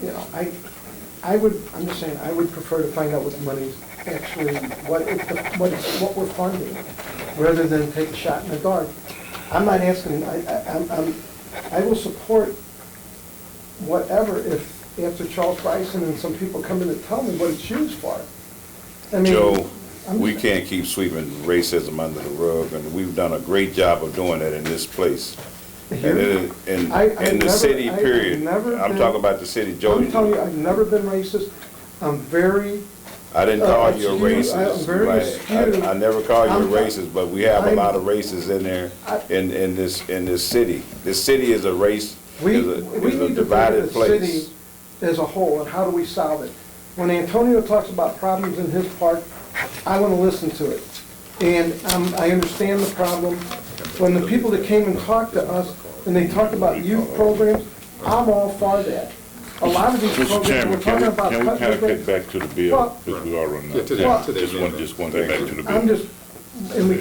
You know, I'm just saying, I would prefer to find out what the money's actually, what we're funding, rather than take a shot in the dark. I'm not asking, I will support whatever if, after Charles Bryson and some people come in and tell me what it's used for. I mean, Joe, I'm we just- can't keep sweeping racism under the rug, and we've done a great job of doing that in this place. And in the city, period. I'm talking about the city, Joe. I'm telling you, I've never been racist. I'm very, I didn't call you a Excuse- I'm racist. very right? skewed. I never called you a I'm- racist, but we have a I'm- lot of races in there, in this city. This city is a race, we is need a to look at divided the place. city as a whole, and how do we solve it? When Antonio talks about problems in his park, I want to listen to it. And I understand the problem. When the people that came and talked to us, and they talked about youth programs, I'm all for that. A lot of these Mr. programs, Chairman, we're talking about. can we kind of cutting get back to the bill, Well- because we are running Yeah, out. to the amendment. Just want to get back to the bill. I'm just, and we,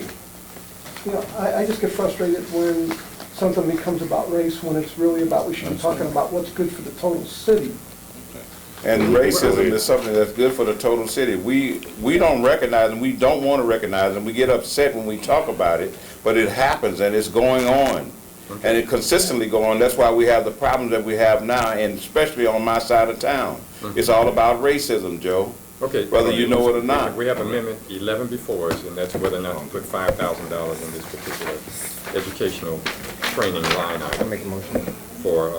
you know, I just get frustrated when something becomes about race, when it's really about, we should be talking about what's good for the total city. And racism is something that's good for the total city. We don't recognize, and we don't want to recognize, and we get upset when we talk about it, but it happens, and it's going on. And it consistently go on. That's why we have the problems that we have now, and especially on my side of town. It's all about racism, Joe. Okay. Whether you know it or not. We have Amendment 11 before us, and that's whether or not to put $5,000 in this particular educational training line item. Make a motion. For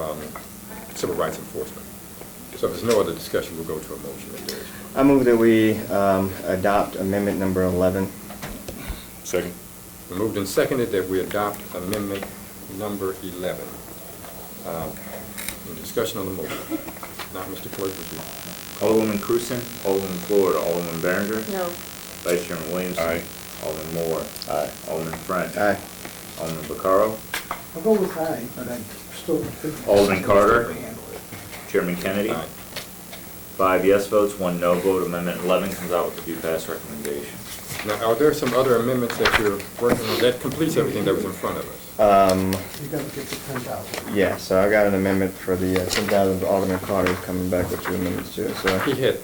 civil rights enforcement. So if there's no other discussion, we'll go to a motion if there is. I move that we adopt amendment number 11. Second. We moved and seconded that we adopt amendment number 11. Any discussion on the motion? Now, Mr. Clerk, would you? Alderwoman Cruzen, Alderman Florida, Alderman Behringer, No. Vice Chairman Williamson. Aye. Alderman Moore. Aye. Alderman French. Aye. Alderman Vaccaro. I'll go with aye, but I still think. Alderman Carter. Handle it. Chairman Kennedy. Aye. 5 yes votes, 1 no vote. Amendment 11 comes out with the due pass recommendation. Now, are there some other amendments that you're working on? That completes everything that was in front of us. You gotta get to 10,000. Yeah, so I got an amendment for the 10,000. Alderman Carter is coming back with 2 amendments too, so. He had,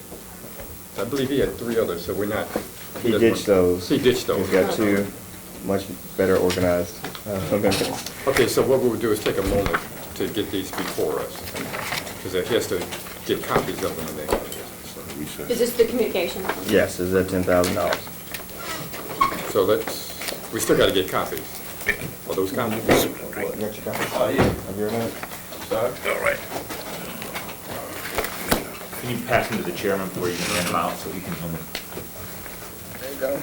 I believe he had 3 others, so we're not. He ditched those. He ditched those. He's got 2 much better organized amendments. Okay, so what we would do is take a moment to get these before us, because he has to get copies of them in there. So- Is this the communication? Yes, is that $10,000? So we still gotta get copies. Are those copies? Oh, yeah. Of your amendment? All right. Can you pass them to the chairman before you hand them out so he can come in? There you go.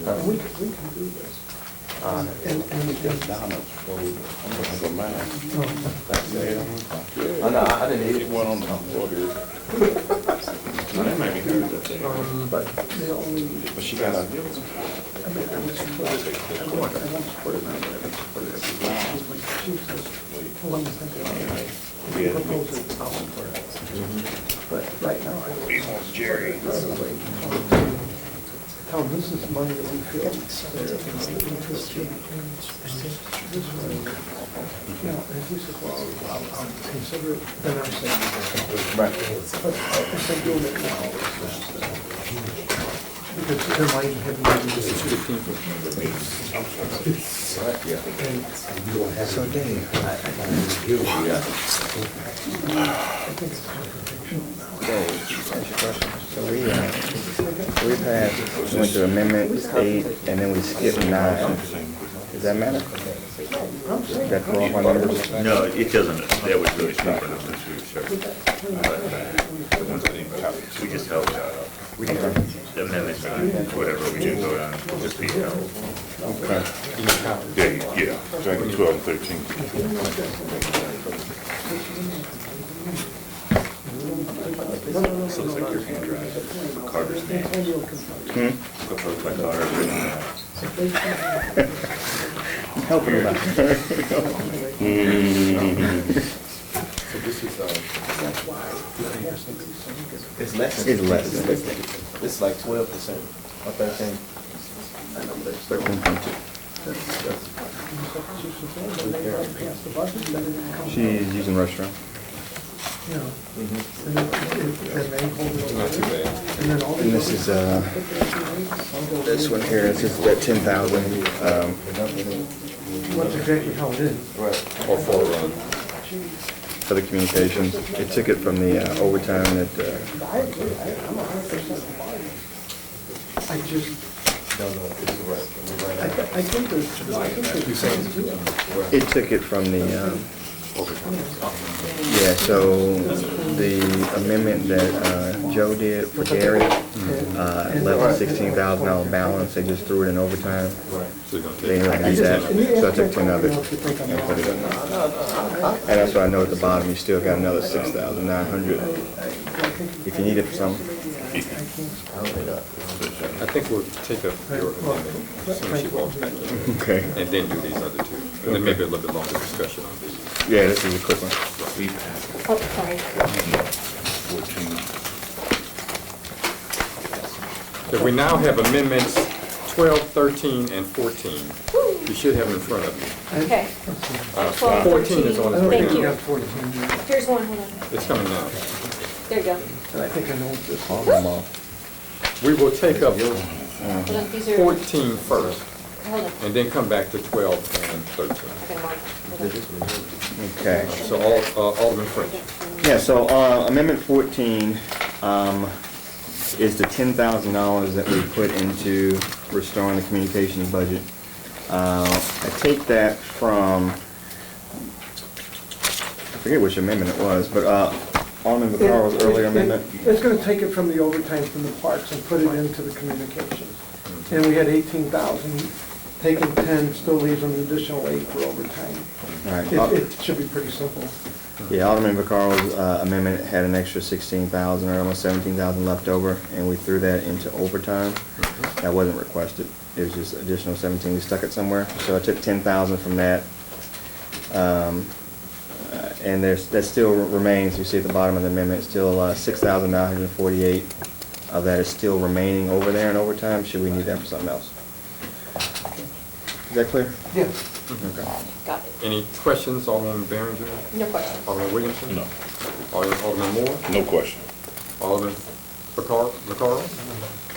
We can do this. And we can. Oh, no, I didn't eat it. One on the floor here. No, that might be good. But the only. But she got a. I mean, I want to put it on there. She says, well, let me think about it. Propose it, I'll support it. But right now, I don't. He wants Jerry. Tell them this is money that we feel there, interest in. This way, you know, and he says, well, I'll consider it, then I'm saying. Right. But if they're doing it now, it's just, because there might have been. This is 15th. So Dave, So we went to Amendment 8, and then we skipped 9. Does that matter? Does that throw off my numbers? No, it doesn't, that was really stupid, I'm not sure. We just held, the amendments, whatever we did vote on, will just be held. Okay. Yeah, Dragon 12 and 13. This looks like your hand drive, Carter's name. Looks like Carter's name. Helping him out. So this is, It's less. It's less. It's like 12% or 13. I know that's 13.2. She's using restroom. You know, and they hold it not too bad. and then all And this is, this one here, this is at 10,000. That's exactly how it is. Or for, For the communications. It took it from the overtime that, I just. I think there's. it took it from the, yeah, so the amendment that Joe did for Gary, left a $16,000 balance, they just threw it in overtime. so you're gonna They take, didn't need that, so I took 10 of it and put it in. And that's why I know at the bottom, you still got another 6,900 if you need it for something. I think we'll take up your amendment as soon as she walks back in. Okay. And then do these other two. And then maybe a little bit longer discussion on these. Yeah, this is a quick one. Oh, sorry. 14. Okay, we now have amendments 12, 13, and 14. You should have them in front of you. Okay. 14 is on its way Thank you. down. Here's one, hold on. It's coming now. There you go. And I think I know what this All of them off. We will take up Hold on, these are, 14 first, hold on. and then come back to 12 and 13. I gotta mark them. Hold on. Okay. So Alderman French. Yeah, so Amendment 14 is the $10,000 that we put into restoring the communications budget. I take that from, I forget which amendment it was, but Alderman Vacaro's earlier amendment. It's gonna take it from the overtime from the parks and put it into the communications. And we had 18,000, taking 10 still leaves an additional 8 for overtime. Right. It should be pretty simple. Yeah, Alderman Vacaro's amendment had an extra 16,000 or almost 17,000 left over, and we threw that into overtime. That wasn't requested. It was just additional 17. We stuck it somewhere. So I took 10,000 from that. And that still remains, you see at the bottom of the amendment, still 6,948 of that is still remaining over there in overtime. Should we need that for something else? Is that clear? Yeah. Okay. Got it. Any questions, Alderman Behringer? No question. Alderman Williamson? No. Alderman Moore? No question. Alderman Vaccaro?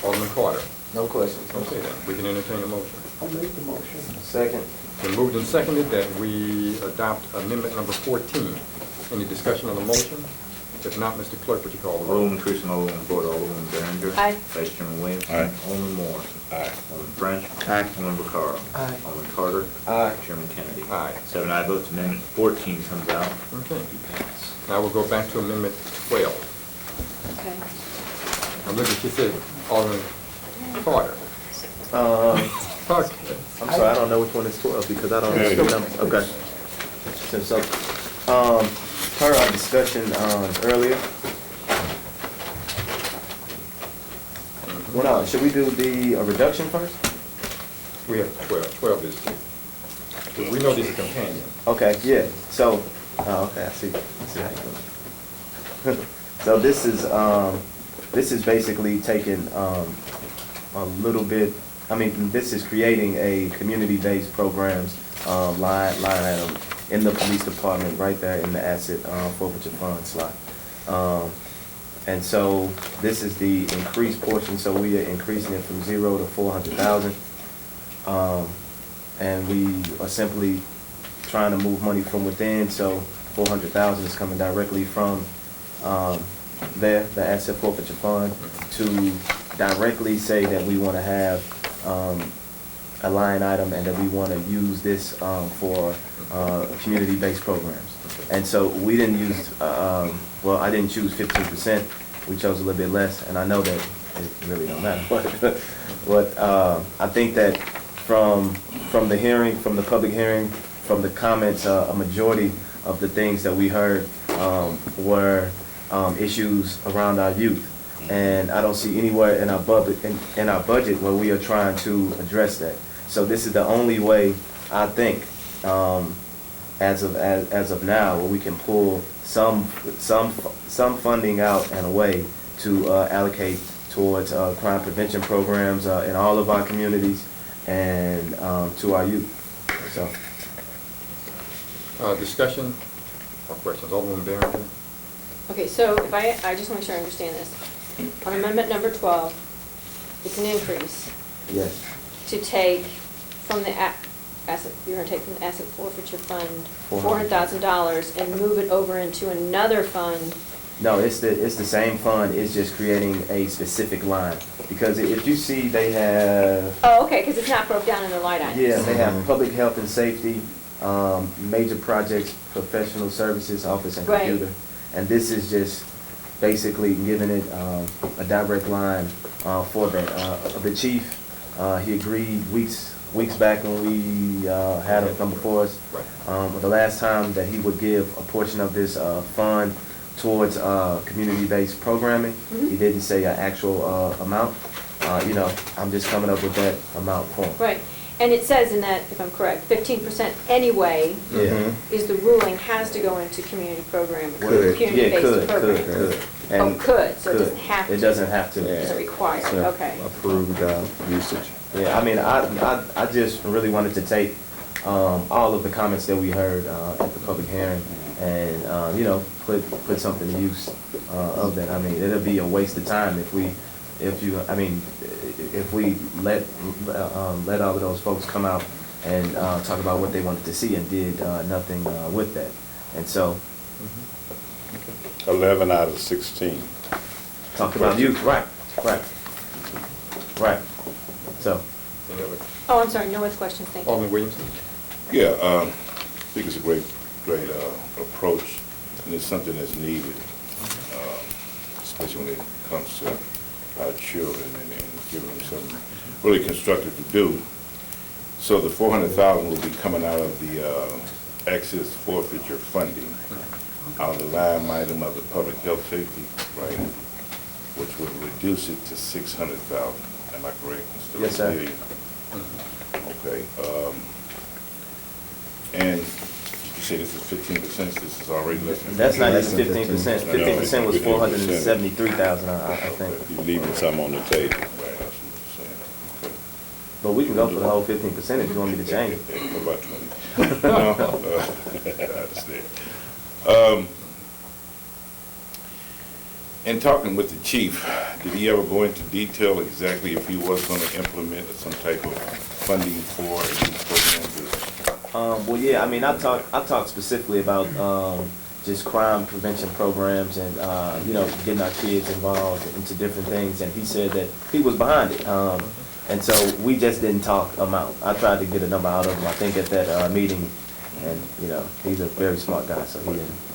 Alderman Carter? No questions. Okay, then, we can entertain a motion. I'll make the motion. Second. Been moved and seconded that we adopt amendment number 14. Any discussion on the motion? If not, Mr. Clerk, would you call the roll? Alderman Cruzen, Alderman Ford, Alderman Behringer. Aye. Vice Chairman Williamson. Aye. Alderman Moore. Aye. Alderman French. Aye. Alderman Vaccaro. Aye. Alderman Carter. Aye. Chairman Kennedy. Aye. 7 aye votes, amendment 14 comes out. Okay. Now we'll go back to amendment 12. Okay. Now look what you said, Alderman Carter. Okay. I'm sorry, I don't know which one is 12 because I don't know the numbers. Okay. So, per our discussion, earlier. Well, no, should we do the reduction first? We have 12. 12 is, we know these are companion. Okay, yeah, so, okay, I see how you do it. So this is basically taking, a little bit, this is creating a community-based programs, line item in the police department, right there in the asset, forfeiture fund slot. And so this is the increased portion, so we are increasing it from 0 to 400,000. And we are simply trying to move money from within, so 400,000 is coming directly from the asset forfeiture fund, to directly say that we want to have a line item and that we want to use this for community-based programs. And so we didn't use, well, I didn't choose 15%, we chose a little bit less, and I know that it really don't matter, but I think that from the hearing, from the public hearing, from the comments, a majority of the things that we heard were issues around our youth. And I don't see anywhere in our budget where we are trying to address that. So this is the only way, I think, as of now, where we can pull some funding out and a way to allocate towards crime prevention programs in all of our communities and to our youth. So. Discussion or questions? Alderman Barrington? Okay, so if I just want to make sure I understand this. On amendment number 12, it's an increase. Yes. To take from the asset, you're going to take from the asset forfeiture fund $400,000 and move it over into another fund. No, it's the same fund. It's just creating a specific line, because if you see, they have. Oh, okay, because it's not broke down in the line items. Yeah, they have public health and safety, major projects, professional services, office and computer, and this is just basically giving it a direct line for that. The chief, he agreed weeks back when we had him come before us. The last time that he would give a portion of this fund towards community-based programming. He didn't say an actual amount. I'm just coming up with that amount for him. Right. And it says in that, if I'm correct, 15% anyway is the ruling, has to go into community programming. Community-based programs. Could. So it doesn't have to. It doesn't have to. It's required, okay. Approved usage. Yeah, I just really wanted to take all of the comments that we heard at the public hearing and, put something to use of that. It'll be a waste of time if we let all of those folks come out and talk about what they wanted to see and did nothing with that. And so. 11 out of 16. Talk about youth, right. So. Oh, I'm sorry, no other questions, thank you. Alderman Williamson? Yeah, I think it's a great approach, and it's something that's needed, especially when it comes to our children and giving them something really constructive to do. So the 400,000 will be coming out of the excess forfeiture funding, out of the line item of the public health safety, right, which would reduce it to 600,000. Am I correct? Yes, sir. Okay. And you say this is 15%, this is already less than. That's not even 15%. 15% was 473,000, I think. You're leaving some on the table. Right, that's what you're saying. Okay. But we can go for the whole 15% if you want me to change it. What about 20? No, I understand. In talking with the chief, did he ever go into detail exactly if he was going to implement some type of funding for these programs? Well, yeah, I talked specifically about just crime prevention programs and, getting our kids involved into different things, and he said that he was behind it. And so we just didn't talk amount. I tried to get a number out of him, I think, at that meeting, and, he's a very smart guy, so he didn't.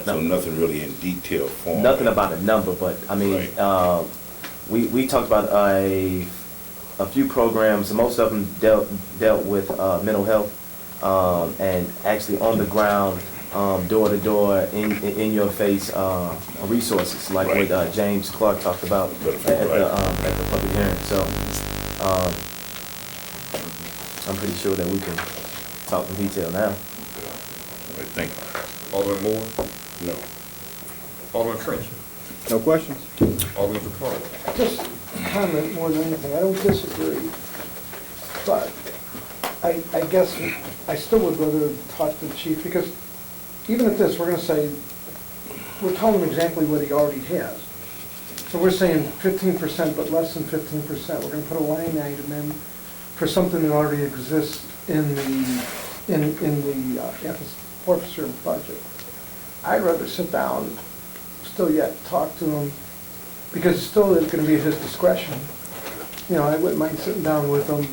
So nothing really in detail form? Nothing about a number, but, Right. we talked about a few programs, most of them dealt with mental health, and actually on the ground, door to door, in your face resources, like what James Clark talked about at the public hearing. So I'm pretty sure that we can talk in detail now. All right, thank you. Alderman Moore? No. Alderman French? No questions? Alderman Vaccaro? Just comment more than anything, I don't disagree, but I guess I still would rather talk to the chief, because even at this, we're gonna say, we're telling him exactly what he already has. So we're saying 15%, but less than 15%. We're gonna put a line item in for something that already exists in the forfeiture budget. I'd rather sit down, still yet talk to him, because it's still gonna be at his discretion. You know, I wouldn't mind sitting down with him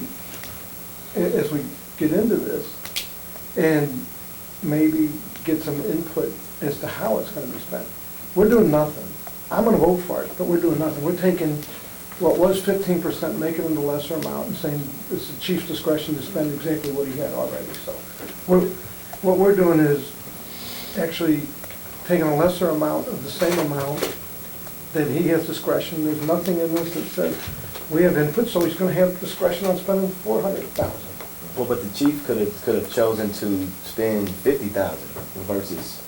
as we get into this, and maybe get some input as to how it's gonna be spent. We're doing nothing. I'm gonna vote for it, but we're doing nothing. We're taking what was 15%, making it a lesser amount, and saying it's the chief's discretion to spend exactly what he had already. So what we're doing is actually taking a lesser amount of the same amount that he has discretion. There's nothing in this that says we have input, so he's gonna have discretion on spending 400,000. Well, but the chief could have chosen to spend 50,000 versus,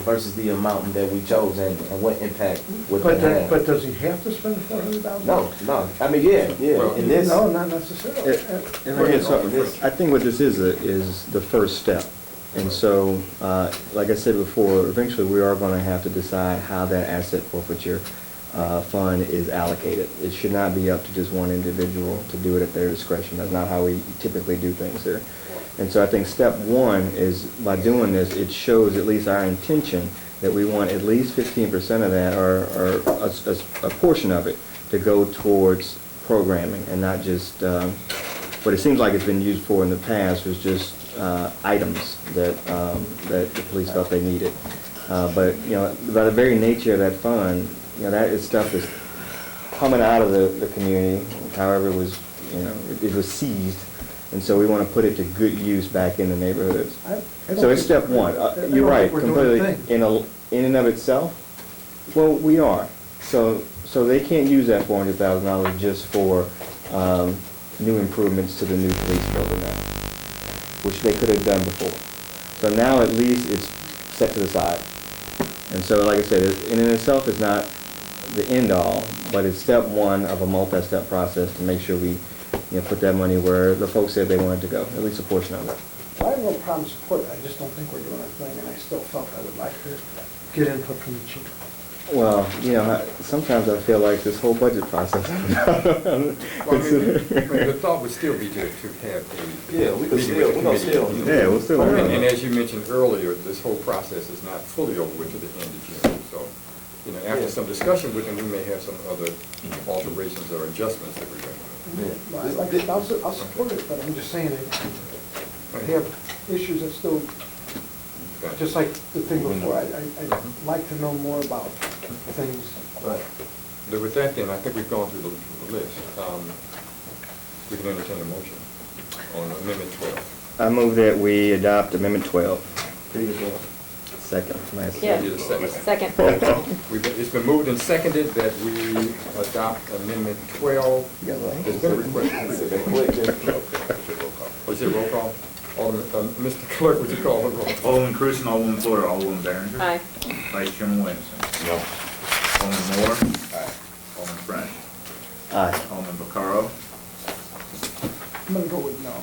versus the amount that we chose, and what impact would that have. But does he have to spend 400,000? No. I mean, yeah. In this. No, not necessarily. I think what this is the first step. And so, like I said before, eventually we are going to have to decide how that asset forfeiture fund is allocated. It should not be up to just one individual to do it at their discretion. That's not how we typically do things here. And so I think step one is, by doing this, it shows at least our intention that we want at least 15% of that, or a portion of it, to go towards programming, and not just what it seems like it's been used for in the past was just items that the police felt they needed. But by the very nature of that fund, that is stuff that's coming out of the community, however it was, it was seized, and so we want to put it to good use back in the neighborhoods. So it's step one. You're right, completely. In and of itself, well, we are. So they can't use that $400,000 just for new improvements to the new police building now, which they could have done before. So now at least it's set to the side. And so, like I said, in itself is not the end all, but it's step one of a multi-step process to make sure we put that money where the folks said they wanted to go, at least a portion of it. I have no problem supporting it. I just don't think we're doing our thing, and I still felt I would like to get input from the chief. Well, sometimes I feel like this whole budget process. The thought would still be to have a. Yeah, we're gonna still. Yeah, we'll still. And as you mentioned earlier, this whole process is not fully over with to the end of June. So, after some discussion with them, we may have some other alterations or adjustments that we're going to make. Well, I'll support it, but I'm just saying, I have issues that still, just like the thing before, I'd like to know more about things. Right. With that then, I think we've gone through the list. We can entertain a motion on Amendment 12. I move that we adopt Amendment 12. Second. Yeah. Second. It's been moved and seconded that we adopt Amendment 12. There's been a request. Was it roll call? Mr. Clerk, would you call the roll? Alderman Cruzen, Alderman Porter, Alderman Behringer. Aye. Vice Chairman Williamson. No. Alderman Moore. Aye. Alderman French. Aye. Alderman Vaccaro. I'm gonna go with no.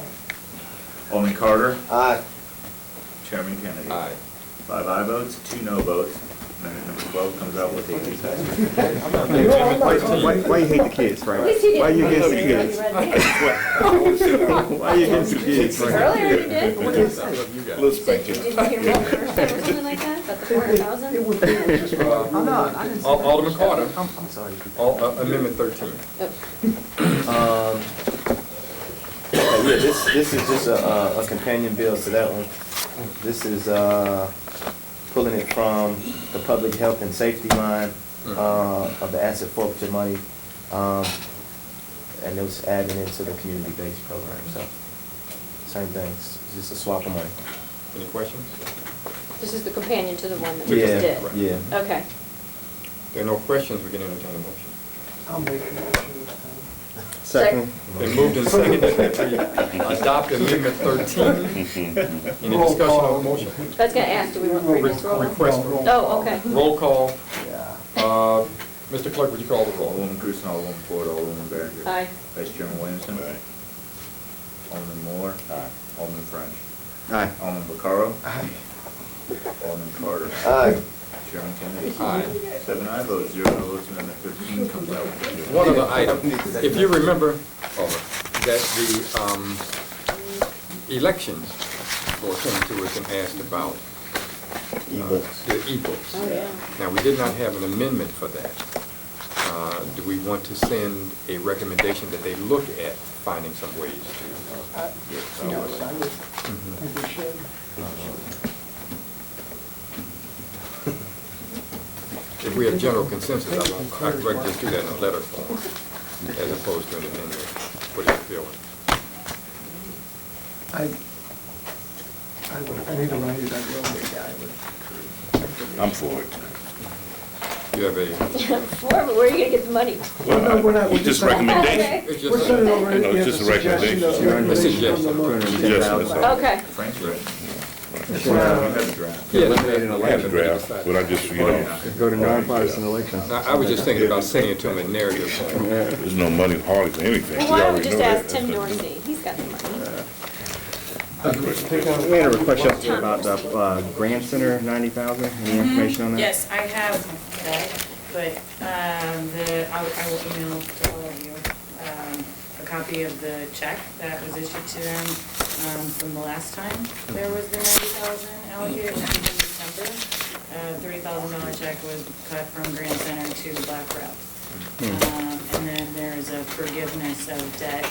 Alderman Carter. Aye. Chairman Kennedy. Aye. 5 aye votes, 2 no votes. Amendment number 12 comes out with 8 Why you hate the kids, Frank? Why you against the kids? Why you against the kids, Frank? Earlier you did. Little spanking. Did you hear about the first time or something like that, about the 400,000? It would just. Alderman Carter. I'm sorry. Amendment 13. This is just a companion bill to that one. This is pulling it from the public health and safety line of the asset forfeiture money. and it was adding into the community-based program, so, same thing, it's just a swap of money. Any questions? This is the companion to the one that we just did? Yeah. Okay. If there are no questions, we can entertain a motion. I'll make a motion. Second. Been moved and seconded that we adopt Amendment 13. Any discussion on the motion? That's gonna ask, do we want previous roll? Request for Oh, okay. roll call. Mr. Clerk, would you call the roll? Alderwoman Cruzen, Alderwoman Ford, Alderwoman Behringer. Aye. Vice Chairman Williamson. Aye. Alderman Moore. Aye. Alderman French. Aye. Alderman Vaccaro. Aye. Alderman Carter. Aye. Chairman Kennedy. Aye. 7 ayes, votes 0 no votes, Amendment 13 comes out. One other item, if you remember, that the elections board came to us and asked about the e-books. Oh, yeah. Now, we did not have an amendment for that. Do we want to send a recommendation that they look at finding some ways to get some? Yes, I would think we should. If we have general consensus, I'd like to just do that in a letter form, as opposed to an amendment. What do you feel? I need to write it, I would. I'm for it. You have a, Where are you gonna get the money? No, we're not. It's just recommendation. it's We're just sending a, over, No, it's you just have a a suggestion. recommendation. It's a suggestion. From the motion. Yes, that's all. Okay. Frank's right. yeah, I had a draft, but I just, Go to nonpartisan elections. I was just thinking about sending it to them in narrative form. there's no money hardly for anything. Well, We why don't we already just know ask that. Tim That's Dorsey? He's got the money. We had a request yesterday about the Grant Center, 90,000. Any information on that? Yes, I have that, but I will email to all of you a copy of the check that was issued to them from the last time there was the 90,000 allocated, which was in December. $30,000 check was cut from Grand Center to Black Rep. And then there's a forgiveness of debt.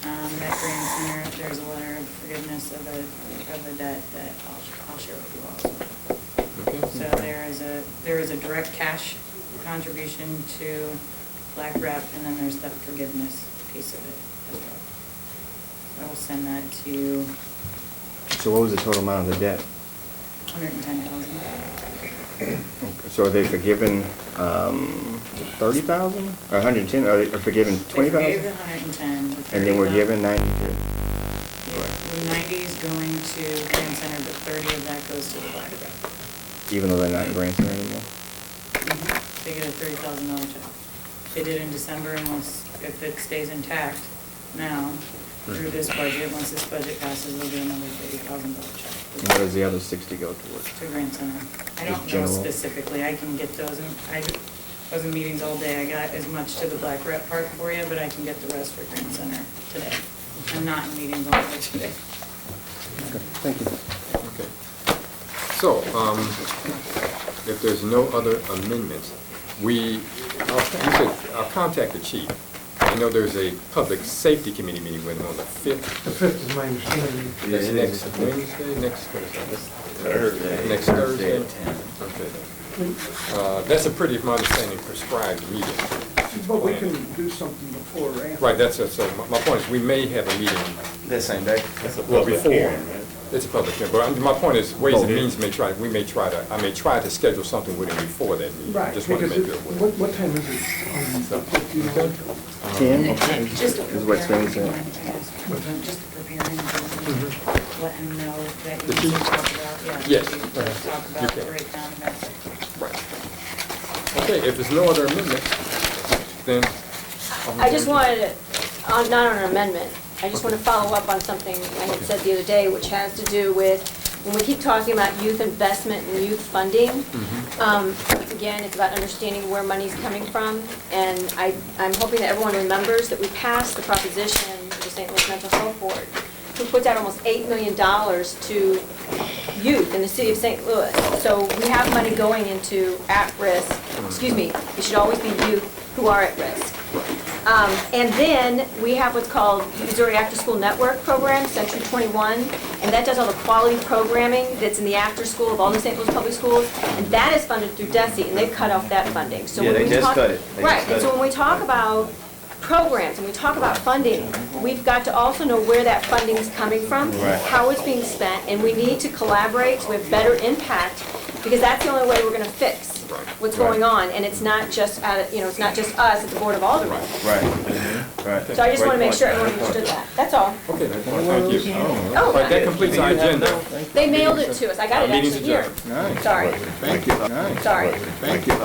At Grand Center, there's a letter of forgiveness of the debt that I'll share with you also. So there is a direct cash contribution to Black Rep, and then there's the forgiveness piece of it as well. I will send that to you, So what was the total amount of the debt? $110,000. So are they forgiven 30,000 or 110? Are they forgiven 20,000? They forgave the 110. The And then we're 30,000 given 92. The 90 is going to Grand Center, but 30 of that goes to the Black Rep. Even though they're not in Grant Center anymore? They get a $30,000 check. They did in December, and if it stays intact now, through this budget, once this budget passes, there'll be another $30,000 check. And what does the other 60 go towards? To Grand Center. I don't know General? specifically, I can get those, I was in meetings all day, I got as much to the Black Rep part for you, but I can get the rest for Grand Center today. I'm not in meetings all day today. Thank you. Okay. So, if there's no other amendments, I'll contact the chief. I know there's a public safety committee meeting with him on the 5th. The 5th is my understanding. That's next Wednesday, what is that? Thursday. Next Thursday? At 10. Okay. That's a pretty, my understanding, prescribed meeting. But we can do something before or after. Right, that's it. So my point is, we may have a meeting, That same day? well, before. It's a public hearing, but my point is, Ways and Means I may try to schedule something with him before that meeting. Right, Just want to because make you aware. what time is it? Do you know? 10? Just to Is what prepare Stan him, said. just to prepare him, let him know that The you chief? need to talk about, yeah. Yes. Talk You about the can. breakdown and that's it. Right. Okay, if there's no other amendments, then. I just wanted to, not on an amendment, I just want to follow up on something I had said the other day, which has to do with, when we keep talking about youth investment and youth funding, again, it's about understanding where money's coming from, and I'm hoping that everyone remembers that we passed the proposition of the St. Louis Mental Health Board, who puts out almost $8 million to youth in the city of St. Louis. So we have money going into at-risk, it should always be youth who are at risk. And then we have what's called Missouri After School Network Program, Century 21, and that does all the quality programming that's in the after school of all the St. Louis public schools, and that is funded through DESE, and they've cut off that funding. So Yeah, when they we just talk- cut it. They just Right, cut and so it. when we talk about programs, and we talk about funding, we've got to also know where that funding is coming from, how it's being spent, and we need to collaborate so we have better impact, because that's the only way we're gonna fix what's going on, and it's not just, it's not just us, it's the Board of Aldermen. Right, right. So I just wanna make sure everyone understood that, that's all. Okay, thank you. Oh, All right, that completes our agenda. they mailed it to us, I got it Meeting's actually here. adjourned. Sorry, Thank you. sorry. Thank you.